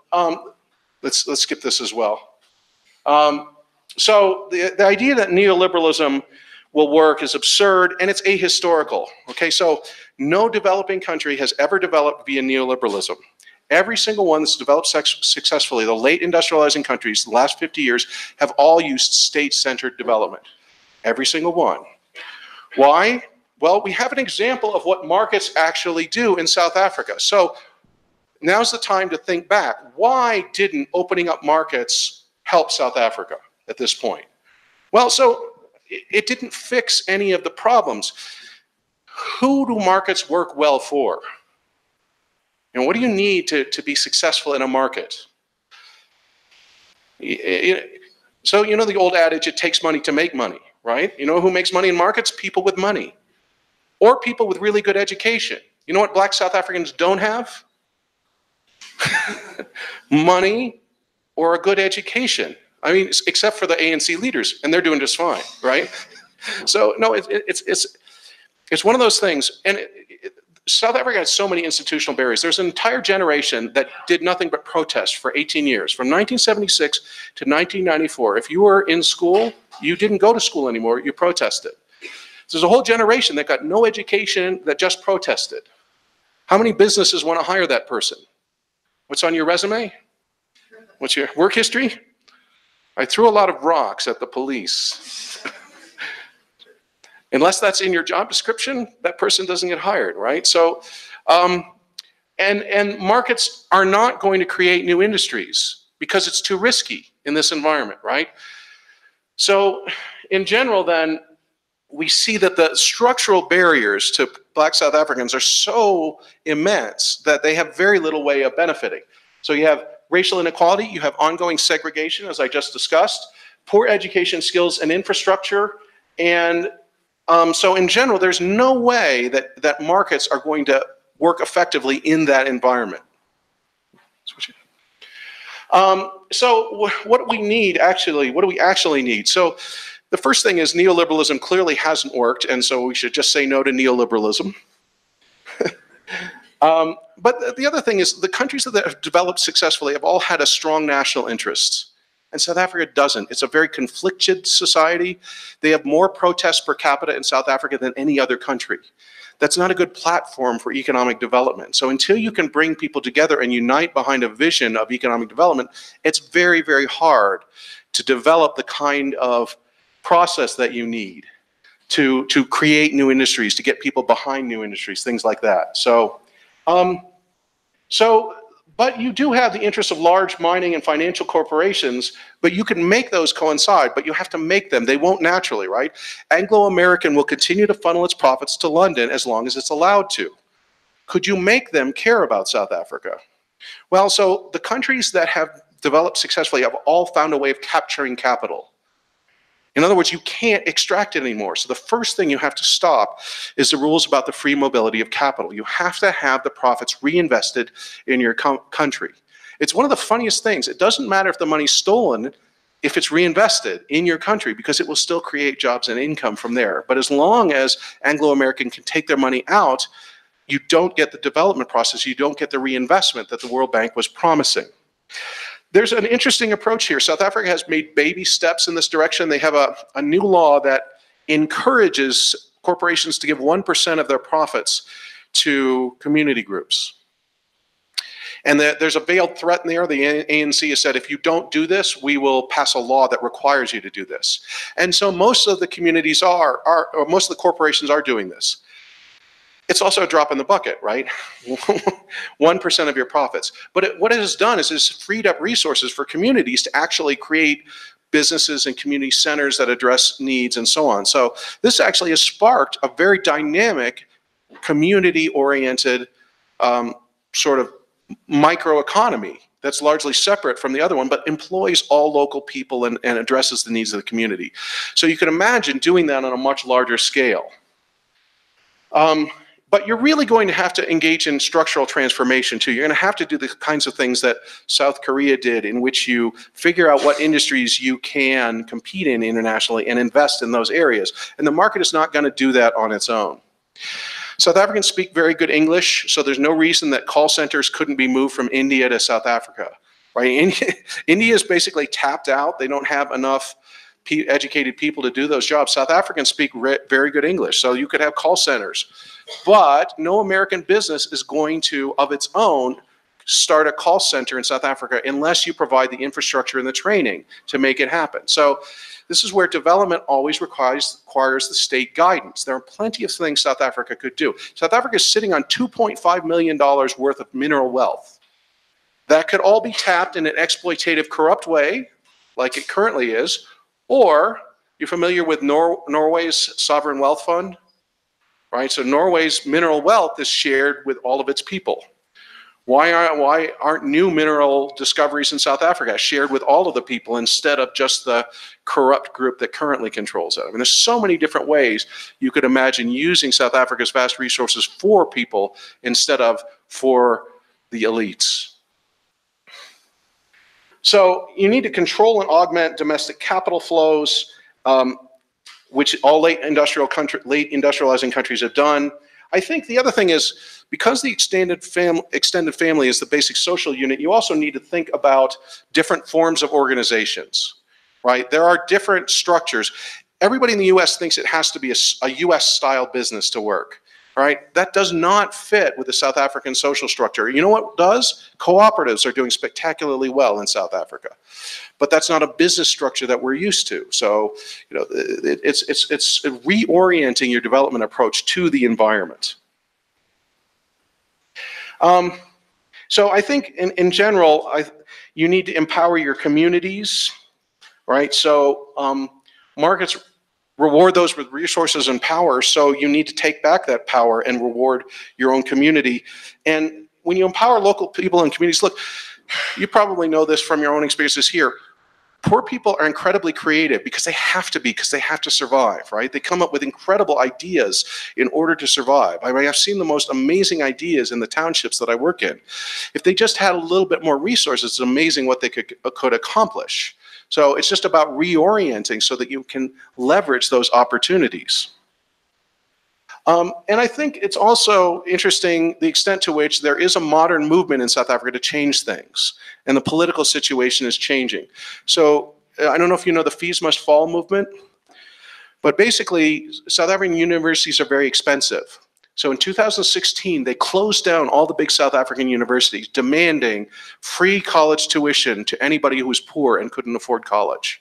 let's skip this as well. So the idea that neoliberalism will work is absurd and it's ahistorical. Okay, so no developing country has ever developed via neoliberalism. Every single one that's developed successfully, the late industrializing countries, the last 50 years, have all used state-centered development. Every single one. Why? Well, we have an example of what markets actually do in South Africa. So now's the time to think back. Why didn't opening up markets help South Africa at this point? Well, so it didn't fix any of the problems. Who do markets work well for? And what do you need to be successful in a market? So you know the old adage, it takes money to make money, right? You know who makes money in markets? People with money. Or people with really good education. You know what black South Africans don't have? Money or a good education. I mean, except for the ANC leaders, and they're doing just fine, right? So no, it's one of those things, and South Africa has so many institutional barriers. There's an entire generation that did nothing but protest for 18 years, from 1976 to 1994. If you were in school, you didn't go to school anymore, you protested. So there's a whole generation that got no education that just protested. How many businesses want to hire that person? What's on your resume? What's your work history? I threw a lot of rocks at the police. Unless that's in your job description, that person doesn't get hired, right? So, and markets are not going to create new industries because it's too risky in this environment, right? So, in general, then, we see that the structural barriers to black South Africans are so immense that they have very little way of benefiting. So you have racial inequality, you have ongoing segregation, as I just discussed, poor education skills and infrastructure, and so in general, there's no way that markets are going to work effectively in that environment. So what do we need actually? What do we actually need? So the first thing is neoliberalism clearly hasn't worked, and so we should just say no to neoliberalism. But the other thing is the countries that have developed successfully have all had a strong national interest, and South Africa doesn't. It's a very conflicted society. They have more protests per capita in South Africa than any other country. That's not a good platform for economic development. So until you can bring people together and unite behind a vision of economic development, it's very, very hard to develop the kind of process that you need to create new industries, to get people behind new industries, things like that. So, but you do have the interests of large mining and financial corporations, but you can make those coincide, but you have to make them. They won't naturally, right? Anglo-American will continue to funnel its profits to London as long as it's allowed to. Could you make them care about South Africa? Well, so the countries that have developed successfully have all found a way of capturing capital. In other words, you can't extract it anymore. So the first thing you have to stop is the rules about the free mobility of capital. You have to have the profits reinvested in your country. It's one of the funniest things. It doesn't matter if the money's stolen, if it's reinvested in your country, because it will still create jobs and income from there. But as long as Anglo-American can take their money out, you don't get the development process, you don't get the reinvestment that the World Bank was promising. There's an interesting approach here. South Africa has made baby steps in this direction. They have a new law that encourages corporations to give 1% of their profits to community groups. And there's a veiled threat in there. The ANC has said, if you don't do this, we will pass a law that requires you to do this. And so most of the communities or most of the corporations are doing this. It's also a drop in the bucket, right? 1% of your profits. But what it has done is it's freed up resources for communities to actually create businesses and community centers that address needs and so on. So this actually has sparked a very dynamic, community-oriented sort of microeconomy that's largely separate from the other one, but employs all local people and addresses the needs of the community. So you can imagine doing that on a much larger scale. But you're really going to have to engage in structural transformation too. You're going to have to do the kinds of things that South Korea did, in which you figure out what industries you can compete in internationally and invest in those areas. And the market is not going to do that on its own. South Africans speak very good English, so there's no reason that call centers couldn't be moved from India to South Africa, right? India is basically tapped out. They don't have enough educated people to do those jobs. South Africans speak very good English, so you could have call centers. But no American business is going to, of its own, start a call center in South Africa unless you provide the infrastructure and the training to make it happen. So this is where development always requires the state guidance. There are plenty of things South Africa could do. South Africa is sitting on $2.5 million worth of mineral wealth. That could all be tapped in an exploitative, corrupt way, like it currently is. Or, you're familiar with Norway's sovereign wealth fund? Right, so Norway's mineral wealth is shared with all of its people. Why aren't new mineral discoveries in South Africa shared with all of the people instead of just the corrupt group that currently controls it? I mean, there's so many different ways you could imagine using South Africa's vast resources for people instead of for the elites. So you need to control and augment domestic capital flows, which all late industrializing countries have done. I think the other thing is, because the extended family is the basic social unit, you also need to think about different forms of organizations, right? There are different structures. Everybody in the US thinks it has to be a US style business to work, right? That does not fit with the South African social structure. You know what does? Cooperatives are doing spectacularly well in South Africa. But that's not a business structure that we're used to. So, you know, it's reorienting your development approach to the environment. So I think in general, you need to empower your communities, right? So markets reward those with resources and power, so you need to take back that power and reward your own community. And when you empower local people and communities, look, you probably know this from your own experiences here. Poor people are incredibly creative because they have to survive, right? They come up with incredible ideas in order to survive. I mean, I've seen the most amazing ideas in the townships that I work in. If they just had a little bit more resources, it's amazing what they could accomplish. So it's just about reorienting so that you can leverage those opportunities. And I think it's also interesting the extent to which there is a modern movement in South Africa to change things, and the political situation is changing. So I don't know if you know the fees must fall movement, but basically South African universities are very expensive. So in 2016, they closed down all the big South African universities, demanding free college tuition to anybody who was poor and couldn't afford college,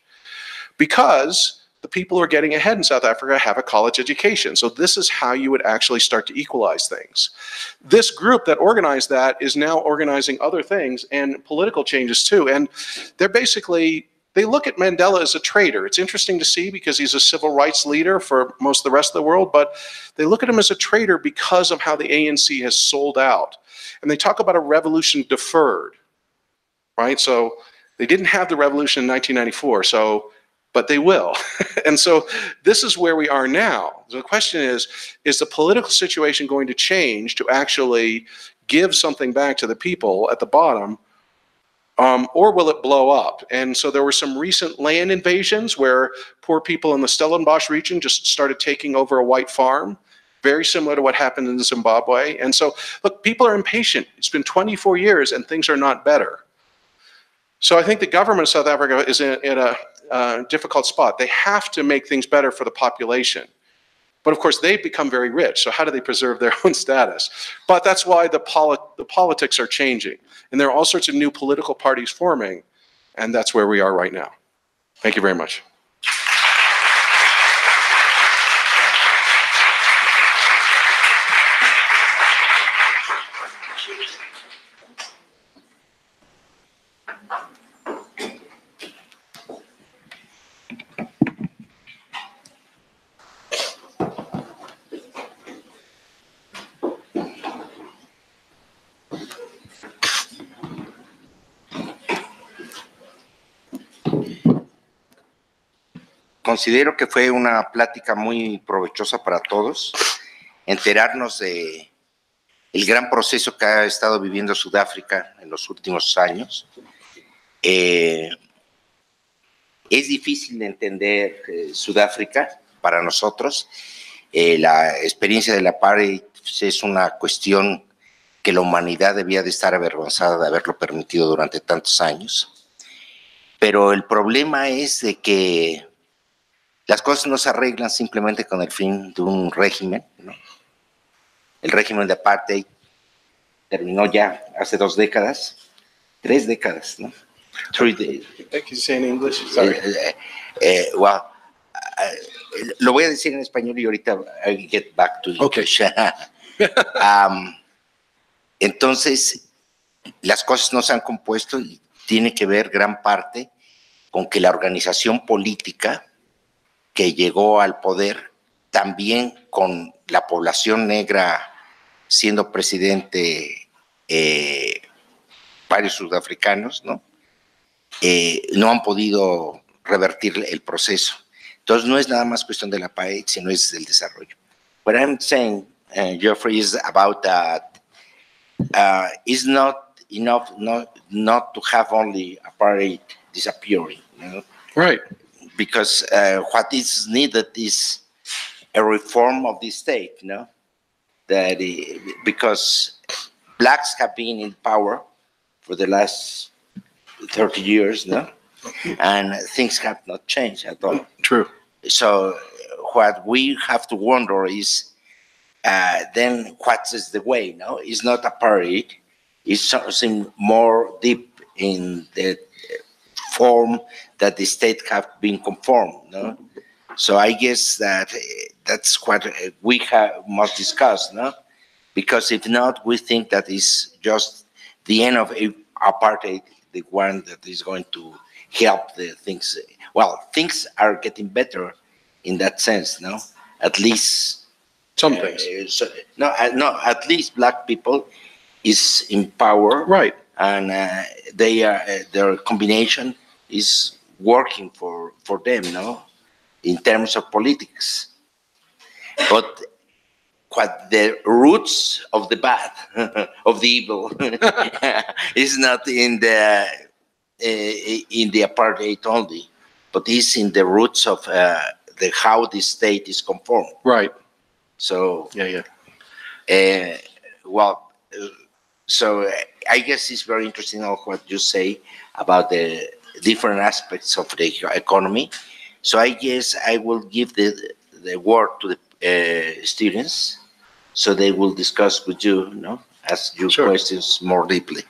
because the people who are getting ahead in South Africa have a college education. So this is how you would actually start to equalize things. This group that organized that is now organizing other things and political changes too. And they're basically, they look at Mandela as a traitor. It's interesting to see because he's a civil rights leader for most of the rest of the world, but they look at him as a traitor because of how the ANC has sold out. And they talk about a revolution deferred, right? So they didn't have the revolution in 1994, but they will. And so this is where we are now. So the question is the political situation going to change to actually give something back to the people at the bottom, or will it blow up? And so there were some recent land invasions where poor people in the Stellenbosch region just started taking over a white farm, very similar to what happened in Zimbabwe. And so, look, people are impatient. It's been 24 years and things are not better. So I think the government of South Africa is in a difficult spot. They have to make things better for the population. But of course, they've become very rich. So how do they preserve their own status? But that's why the politics are changing. And there are all sorts of new political parties forming. And that's where we are right now. Thank you very much. Considero que fue una plática muy provechosa para todos, enterarnos de el gran proceso que ha estado viviendo Sudáfrica en los últimos años. Es difícil de entender Sudáfrica para nosotros. La experiencia del apartheid es una cuestión que la humanidad debía de estar avergonzada de haberlo permitido durante tantos años. Pero el problema es de que las cosas no se arreglan simplemente con el fin de un régimen, ¿no? El régimen de apartheid terminó ya hace 2 décadas, 3 décadas, ¿no? 3 days. I can say in English, sorry. Well, lo voy a decir en español y ahorita I'll get back to English. Okay. Entonces, las cosas no se han compuesto y tiene que ver gran parte con que la organización política que llegó al poder, también con la población negra siendo presidente varios sudafricanos, ¿no? No han podido revertir el proceso. Entonces no es nada más cuestión de la apartheid, sino es del desarrollo. What I'm saying, Geoffrey, is about that it's not enough not to have only apartheid disappearing, you know? Right. Because what is needed is a reform of the state, you know? That because blacks have been in power for the last 30 years, no? And things have not changed at all. True. So what we have to wonder is then what is the way, no? It's not apartheid, it's something more deep in the form that the state have been conformed, no? So I guess that that's what we must discuss, no? Because if not, we think that is just the end of apartheid, the one that is going to help the things. Well, things are getting better in that sense, no? At least some things. No, at least black people is in power, right? And they are their combination is working for them, no? In terms of politics, but what the roots of the bad, of the evil, is not in the apartheid only, but is in the roots of the how the state is conformed. Right. So yeah. So I guess it's very interesting what you say about the different aspects of the economy. So I guess I will give the word to the students, so they will discuss with you, no? Ask you questions more deeply.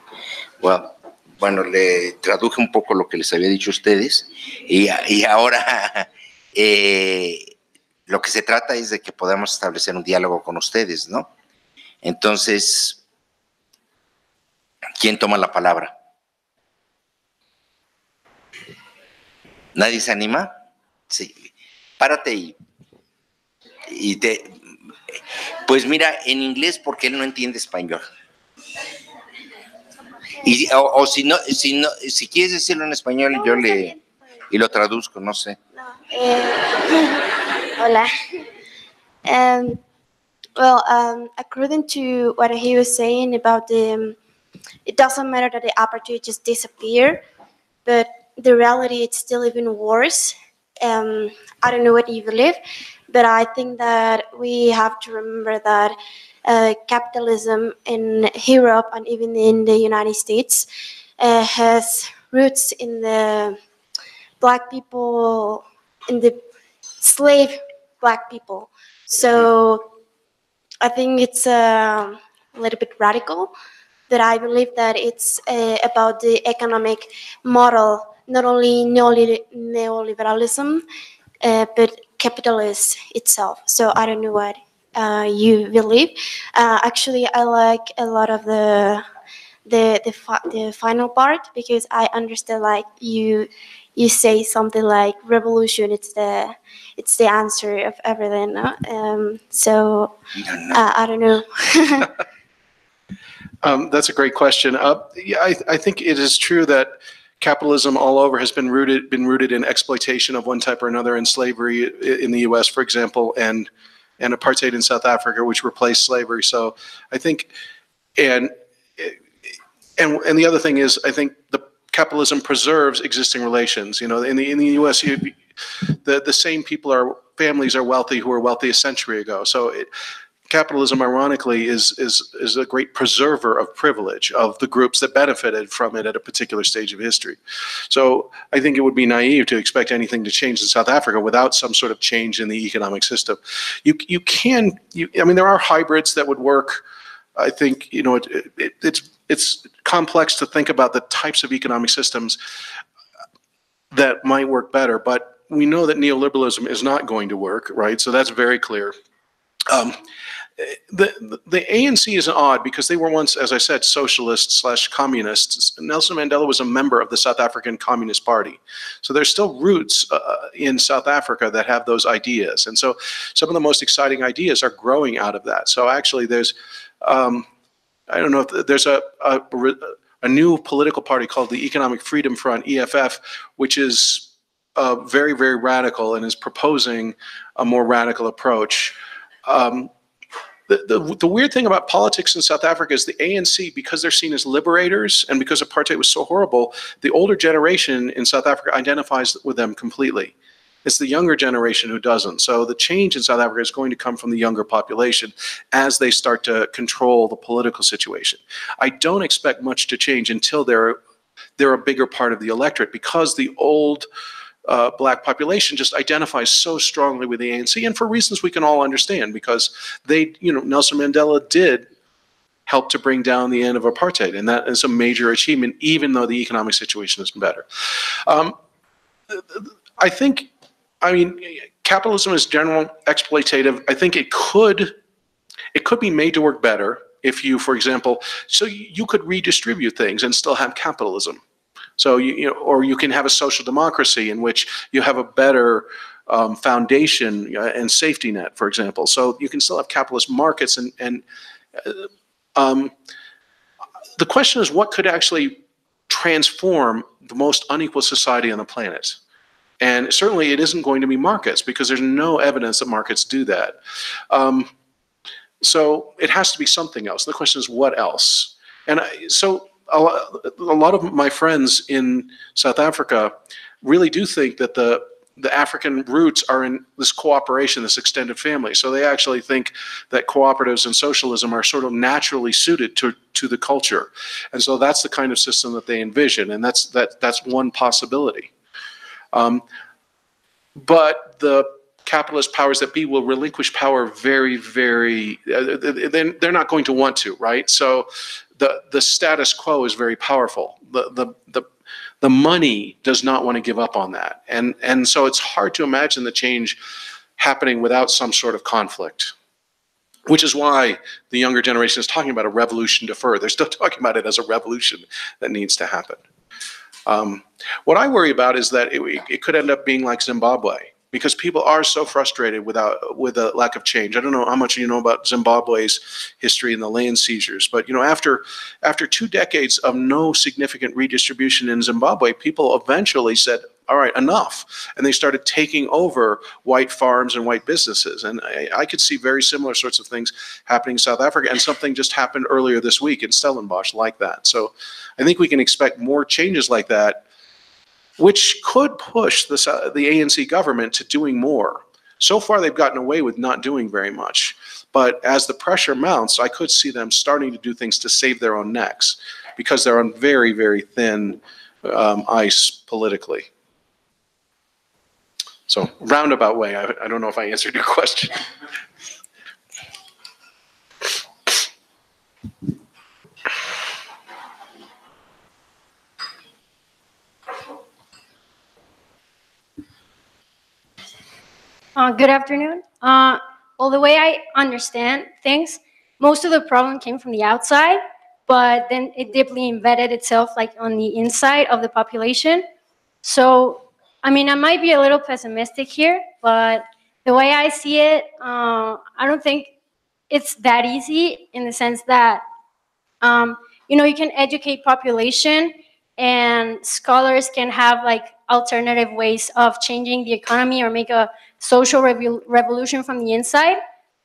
Well, bueno, le traduje un poco lo que les había dicho a ustedes y ahora lo que se trata es de que podamos establecer un diálogo con ustedes, ¿no? Entonces, ¿quién toma la palabra? ¿Nadie se anima? Sí. Párate y pues mira, en inglés porque él no entiende español. O si quieres decirlo en español, yo y lo traduzco, no sé. No, hola. According to what he was saying about it doesn't matter that the apartheid just disappear, but the reality it's still even worse. I don't know what you believe, but I think that we have to remember that capitalism in Europe and even in the United States has roots in the black people, in the slave black people. So I think it's a little bit radical, but I believe that it's about the economic model, not only neoliberalism, but capitalist itself. So I don't know what you believe. Actually, I like a lot of the final part, because I understand, like you say something like revolution. It's the answer of everything. No? I don't know. That's a great question. I think it is true that capitalism all over has been rooted in exploitation of one type or another, in slavery in the U.S., for example, and apartheid in South Africa, which replaced slavery. So I think, and the other thing is, I think the capitalism preserves existing relations. You know, in the U.S., the same families are wealthy who were wealthy a century ago. So capitalism, ironically, is a great preserver of privilege of the groups that benefited from it at a particular stage of history. So I think it would be naive to expect anything to change in South Africa without some sort of change in the economic system. I mean, there are hybrids that would work. I think, you know, it's complex to think about the types of economic systems that might work better, but we know that neoliberalism is not going to work, right? So that's very clear. The ANC is odd because they were once, as I said, socialists/communists. Nelson Mandela was a member of the South African Communist Party. So there's still roots in South Africa that have those ideas. And so some of the most exciting ideas are growing out of that. So actually there's, I don't know if there's a new political party called the Economic Freedom Front, EFF, which is very, very radical and is proposing a more radical approach. The weird thing about politics in South Africa is the ANC, because they're seen as liberators and because apartheid was so horrible, the older generation in South Africa identifies with them completely. It's the younger generation who doesn't. So the change in South Africa is going to come from the younger population as they start to control the political situation. I don't expect much to change until they're a bigger part of the electorate, because the old black population just identifies so strongly with the ANC, and for reasons we can all understand, because they, Nelson Mandela did help to bring down the end of apartheid, and that is a major achievement, even though the economic situation is better. I mean, capitalism is general exploitative. I think it could be made to work better if you, for example, so you could redistribute things and still have capitalism. So or you can have a social democracy in which you have a better foundation and safety net, for example. So you can still have capitalist markets, and the question is, what could actually transform the most unequal society on the planet? And certainly it isn't going to be markets, because there's no evidence that markets do that. So it has to be something else. The question is, what else? And so a lot of my friends in South Africa really do think that the African roots are in this cooperation, this extended family. So they actually think that cooperatives and socialism are sort of naturally suited to the culture. And so that's the kind of system that they envision, and that's one possibility. But the capitalist powers that be will relinquish power very, very, they're not going to want to, right? So the status quo is very powerful. The money does not want to give up on that. And so it's hard to imagine the change happening without some sort of conflict, which is why the younger generation is talking about a revolution deferred. They're still talking about it as a revolution that needs to happen. What I worry about is that it could end up being like Zimbabwe, because people are so frustrated with a lack of change. I don't know how much you know about Zimbabwe's history and the land seizures, but after 2 decades of no significant redistribution in Zimbabwe, people eventually said, all right, enough. And they started taking over white farms and white businesses. And I could see very similar sorts of things happening in South Africa, and something just happened earlier this week in Stellenbosch like that. So I think we can expect more changes like that, which could push the ANC government to doing more. So far, they've gotten away with not doing very much. But as the pressure mounts, I could see them starting to do things to save their own necks, because they're on very, very thin ice politically. So, roundabout way, I don't know if I answered your question. Good afternoon. Well, the way I understand things, most of the problem came from the outside, but then it deeply embedded itself like on the inside of the population. So, I mean, I might be a little pessimistic here, but the way I see it, I don't think it's that easy, in the sense that, you can educate population, and scholars can have like alternative ways of changing the economy or make a social revolution from the inside.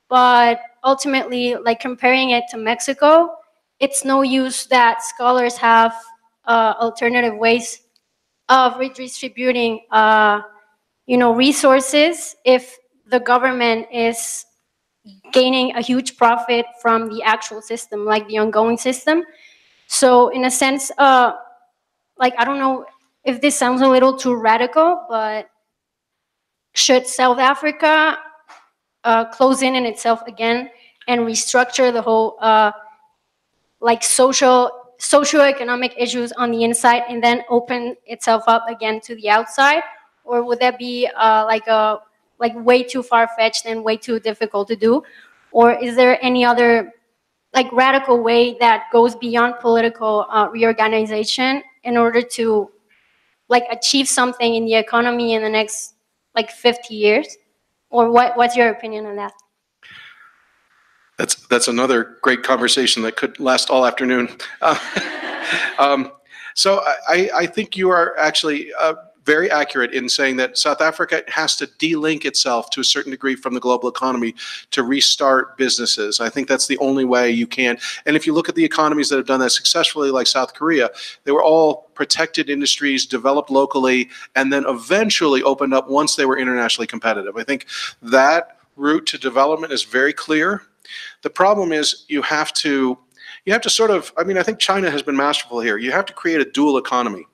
But ultimately, like comparing it to Mexico, it's no use that scholars have alternative ways of redistributing, resources, if the government is gaining a huge profit from the actual system, like the ongoing system. So in a sense, like, I don't know if this sounds a little too radical, but should South Africa close in itself again and restructure the whole like socioeconomic issues on the inside, and then open itself up again to the outside? Or would that be like way too far-fetched and way too difficult to do? Or is there any other like radical way that goes beyond political reorganization in order to like achieve something in the economy in the next like 50 years? Or what's your opinion on that? That's another great conversation that could last all afternoon. So I think you are actually very accurate in saying that South Africa has to de-link itself to a certain degree from the global economy to restart businesses. I think that's the only way you can. And if you look at the economies that have done that successfully, like South Korea, they were all protected industries, developed locally, and then eventually opened up once they were internationally competitive. I think that route to development is very clear. The problem is you have to sort of, I mean, I think China has been masterful here. You have to create a dual economy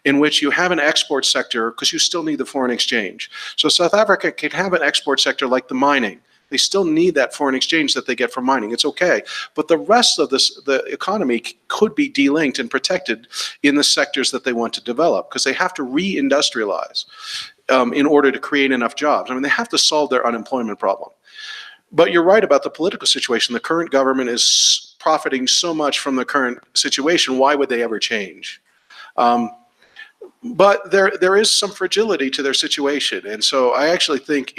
in which you have an export sector because you still need the foreign exchange. So South Africa can have an export sector like the mining. They still need that foreign exchange that they get from mining. It's okay. But the rest of the economy could be delinked and protected in the sectors that they want to develop because they have to re-industrialize in order to create enough jobs. I mean, they have to solve their unemployment problem. But you're right about the political situation. The current government is profiting so much from the current situation. Why would they ever change? But there is some fragility to their situation. And so I actually think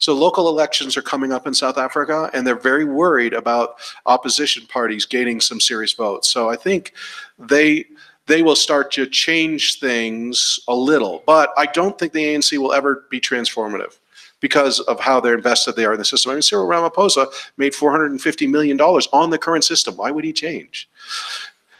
local elections are coming up in South Africa, and they're very worried about opposition parties gaining some serious votes. So I think they will start to change things a little. But I don't think the ANC will ever be transformative because of how they're invested they are in the system. I mean, Cyril Ramaphosa made $450 million on the current system. Why would he change?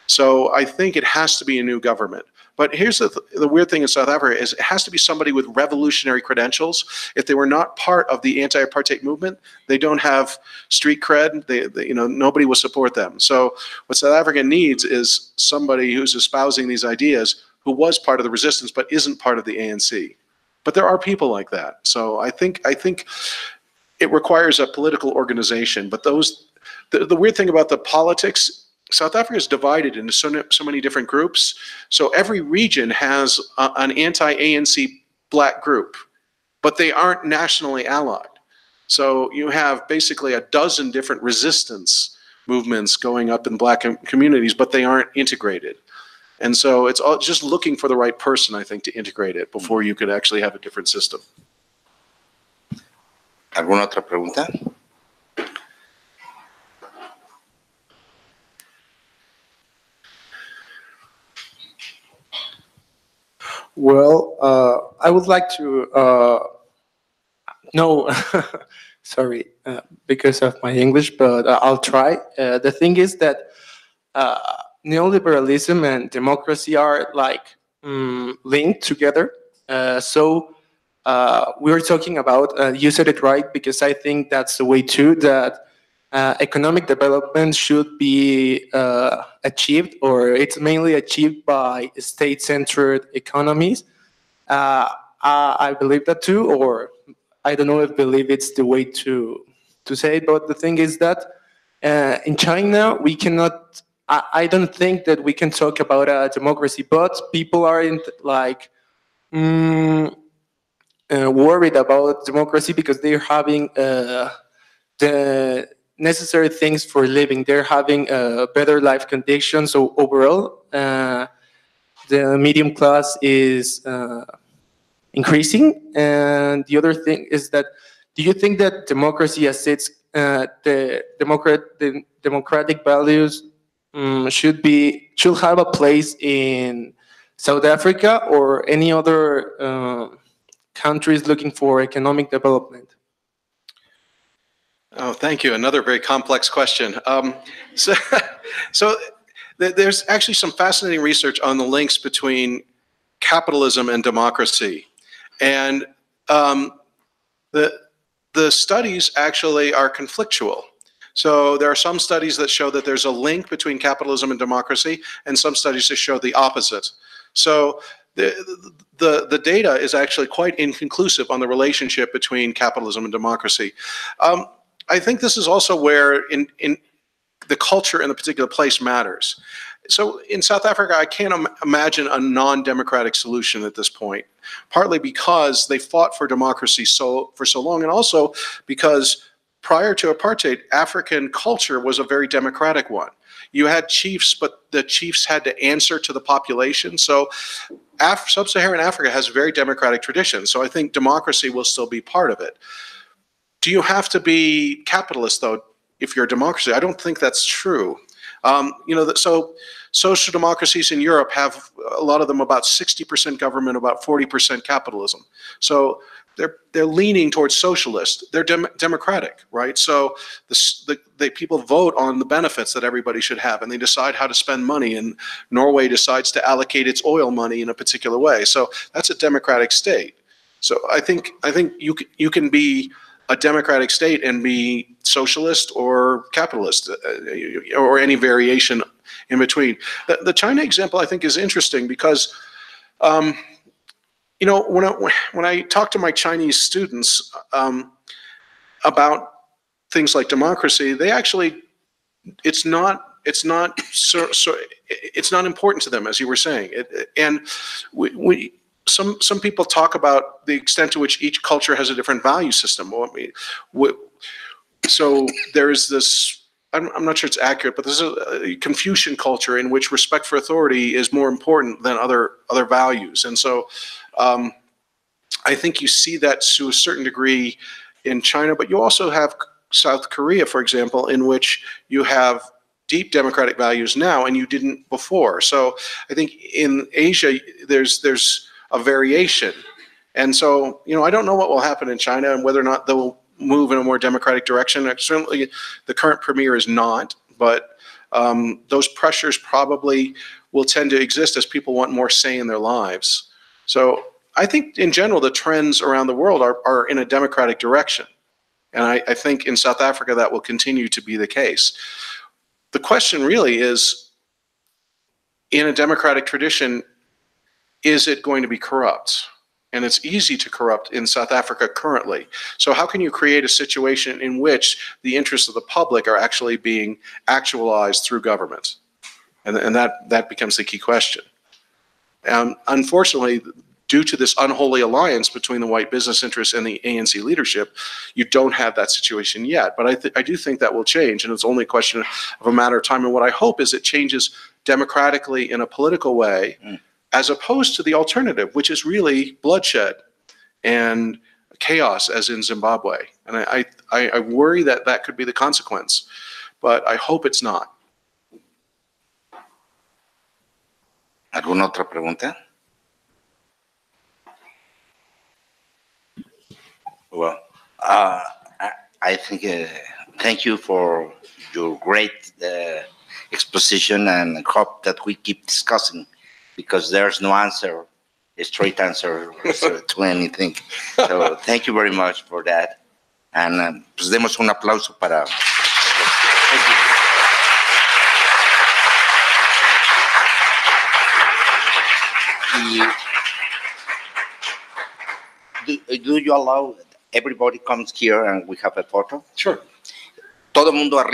So I think it has to be a new government. But here's the weird thing in South Africa is it has to be somebody with revolutionary credentials. If they were not part of the anti-apartheid movement, they don't have street cred. Nobody will support them. So what South Africa needs is somebody who's espousing these ideas who was part of the resistance but isn't part of the ANC. But there are people like that. So I think it requires a political organization. But the weird thing about the politics, South Africa is divided into so many different groups. So every region has an anti-ANC black group, but they aren't nationally allied. So you have basically a dozen different resistance movements going up in black communities, but they aren't integrated. And so it's all just looking for the right person, I think, to integrate it before you could actually have a different system. ¿Alguna otra pregunta? Well, I would like to know, sorry, because of my English, but I'll try. The thing is that neoliberalism and democracy are like linked together. So we were talking about, you said it right, because I think that's the way too, that economic development should be achieved, or it's mainly achieved by state-centered economies. I believe that too, or I don't know if believe it's the way to say it, but the thing is that in China, we cannot, I don't think that we can talk about a democracy, but people aren't like worried about democracy because they're having the necessary things for living. They're having better life conditions. So overall, the medium class is increasing. And the other thing is that, do you think that democracy as its the democratic values should have a place in South Africa or any other countries looking for economic development? Oh, thank you. Another very complex question. So there's actually some fascinating research on the links between capitalism and democracy. And the studies actually are conflictual. So there are some studies that show that there's a link between capitalism and democracy, and some studies that show the opposite. So the data is actually quite inconclusive on the relationship between capitalism and democracy. I think this is also where in the culture in a particular place matters. So in South Africa, I can't imagine a non-democratic solution at this point, partly because they fought for democracy for so long, and also because prior to apartheid, African culture was a very democratic one. You had chiefs, but the chiefs had to answer to the population. So sub-Saharan Africa has very democratic traditions. So I think democracy will still be part of it. Do you have to be capitalist, though? if you're a democracy. I don't think that's true. So social democracies in Europe have, a lot of them, about 60% government, about 40% capitalism. So they're leaning towards socialist. They're democratic, right? So the people vote on the benefits that everybody should have, and they decide how to spend money. And Norway decides to allocate its oil money in a particular way. So that's a democratic state. So I think you can be a democratic state and be socialist or capitalist, or any variation in between. The China example, I think, is interesting because, when I talk to my Chinese students about things like democracy, they actually, it's not important to them, as you were saying. Some people talk about the extent to which each culture has a different value system. So there is this, I'm not sure it's accurate, but there's a Confucian culture in which respect for authority is more important than other values. And so I think you see that to a certain degree in China, but you also have South Korea, for example, in which you have deep democratic values now and you didn't before. So I think in Asia, there's a variation. And so, I don't know what will happen in China and whether or not they'll move in a more democratic direction. Certainly the current premier is not, but those pressures probably will tend to exist as people want more say in their lives. So I think in general, the trends around the world are in a democratic direction. And I think in South Africa, that will continue to be the case. The question really is, in a democratic tradition, is it going to be corrupt? And it's easy to corrupt in South Africa currently. So how can you create a situation in which the interests of the public are actually being actualized through government? And that becomes the key question. Unfortunately, due to this unholy alliance between the white business interests and the ANC leadership, you don't have that situation yet. But I do think that will change, and it's only a question of a matter of time. And what I hope is it changes democratically in a political way, as opposed to the alternative, which is really bloodshed and chaos, as in Zimbabwe. And I worry that could be the consequence, but I hope it's not. ¿Alguna otra pregunta? Well, I think thank you for your great exposition, and hope that we keep discussing, because there's no answer, a straight answer to anything. So thank you very much for that. And pues demos un aplauso para... Do you allow everybody comes here and we have a photo? Sure. Todo mundo arriba.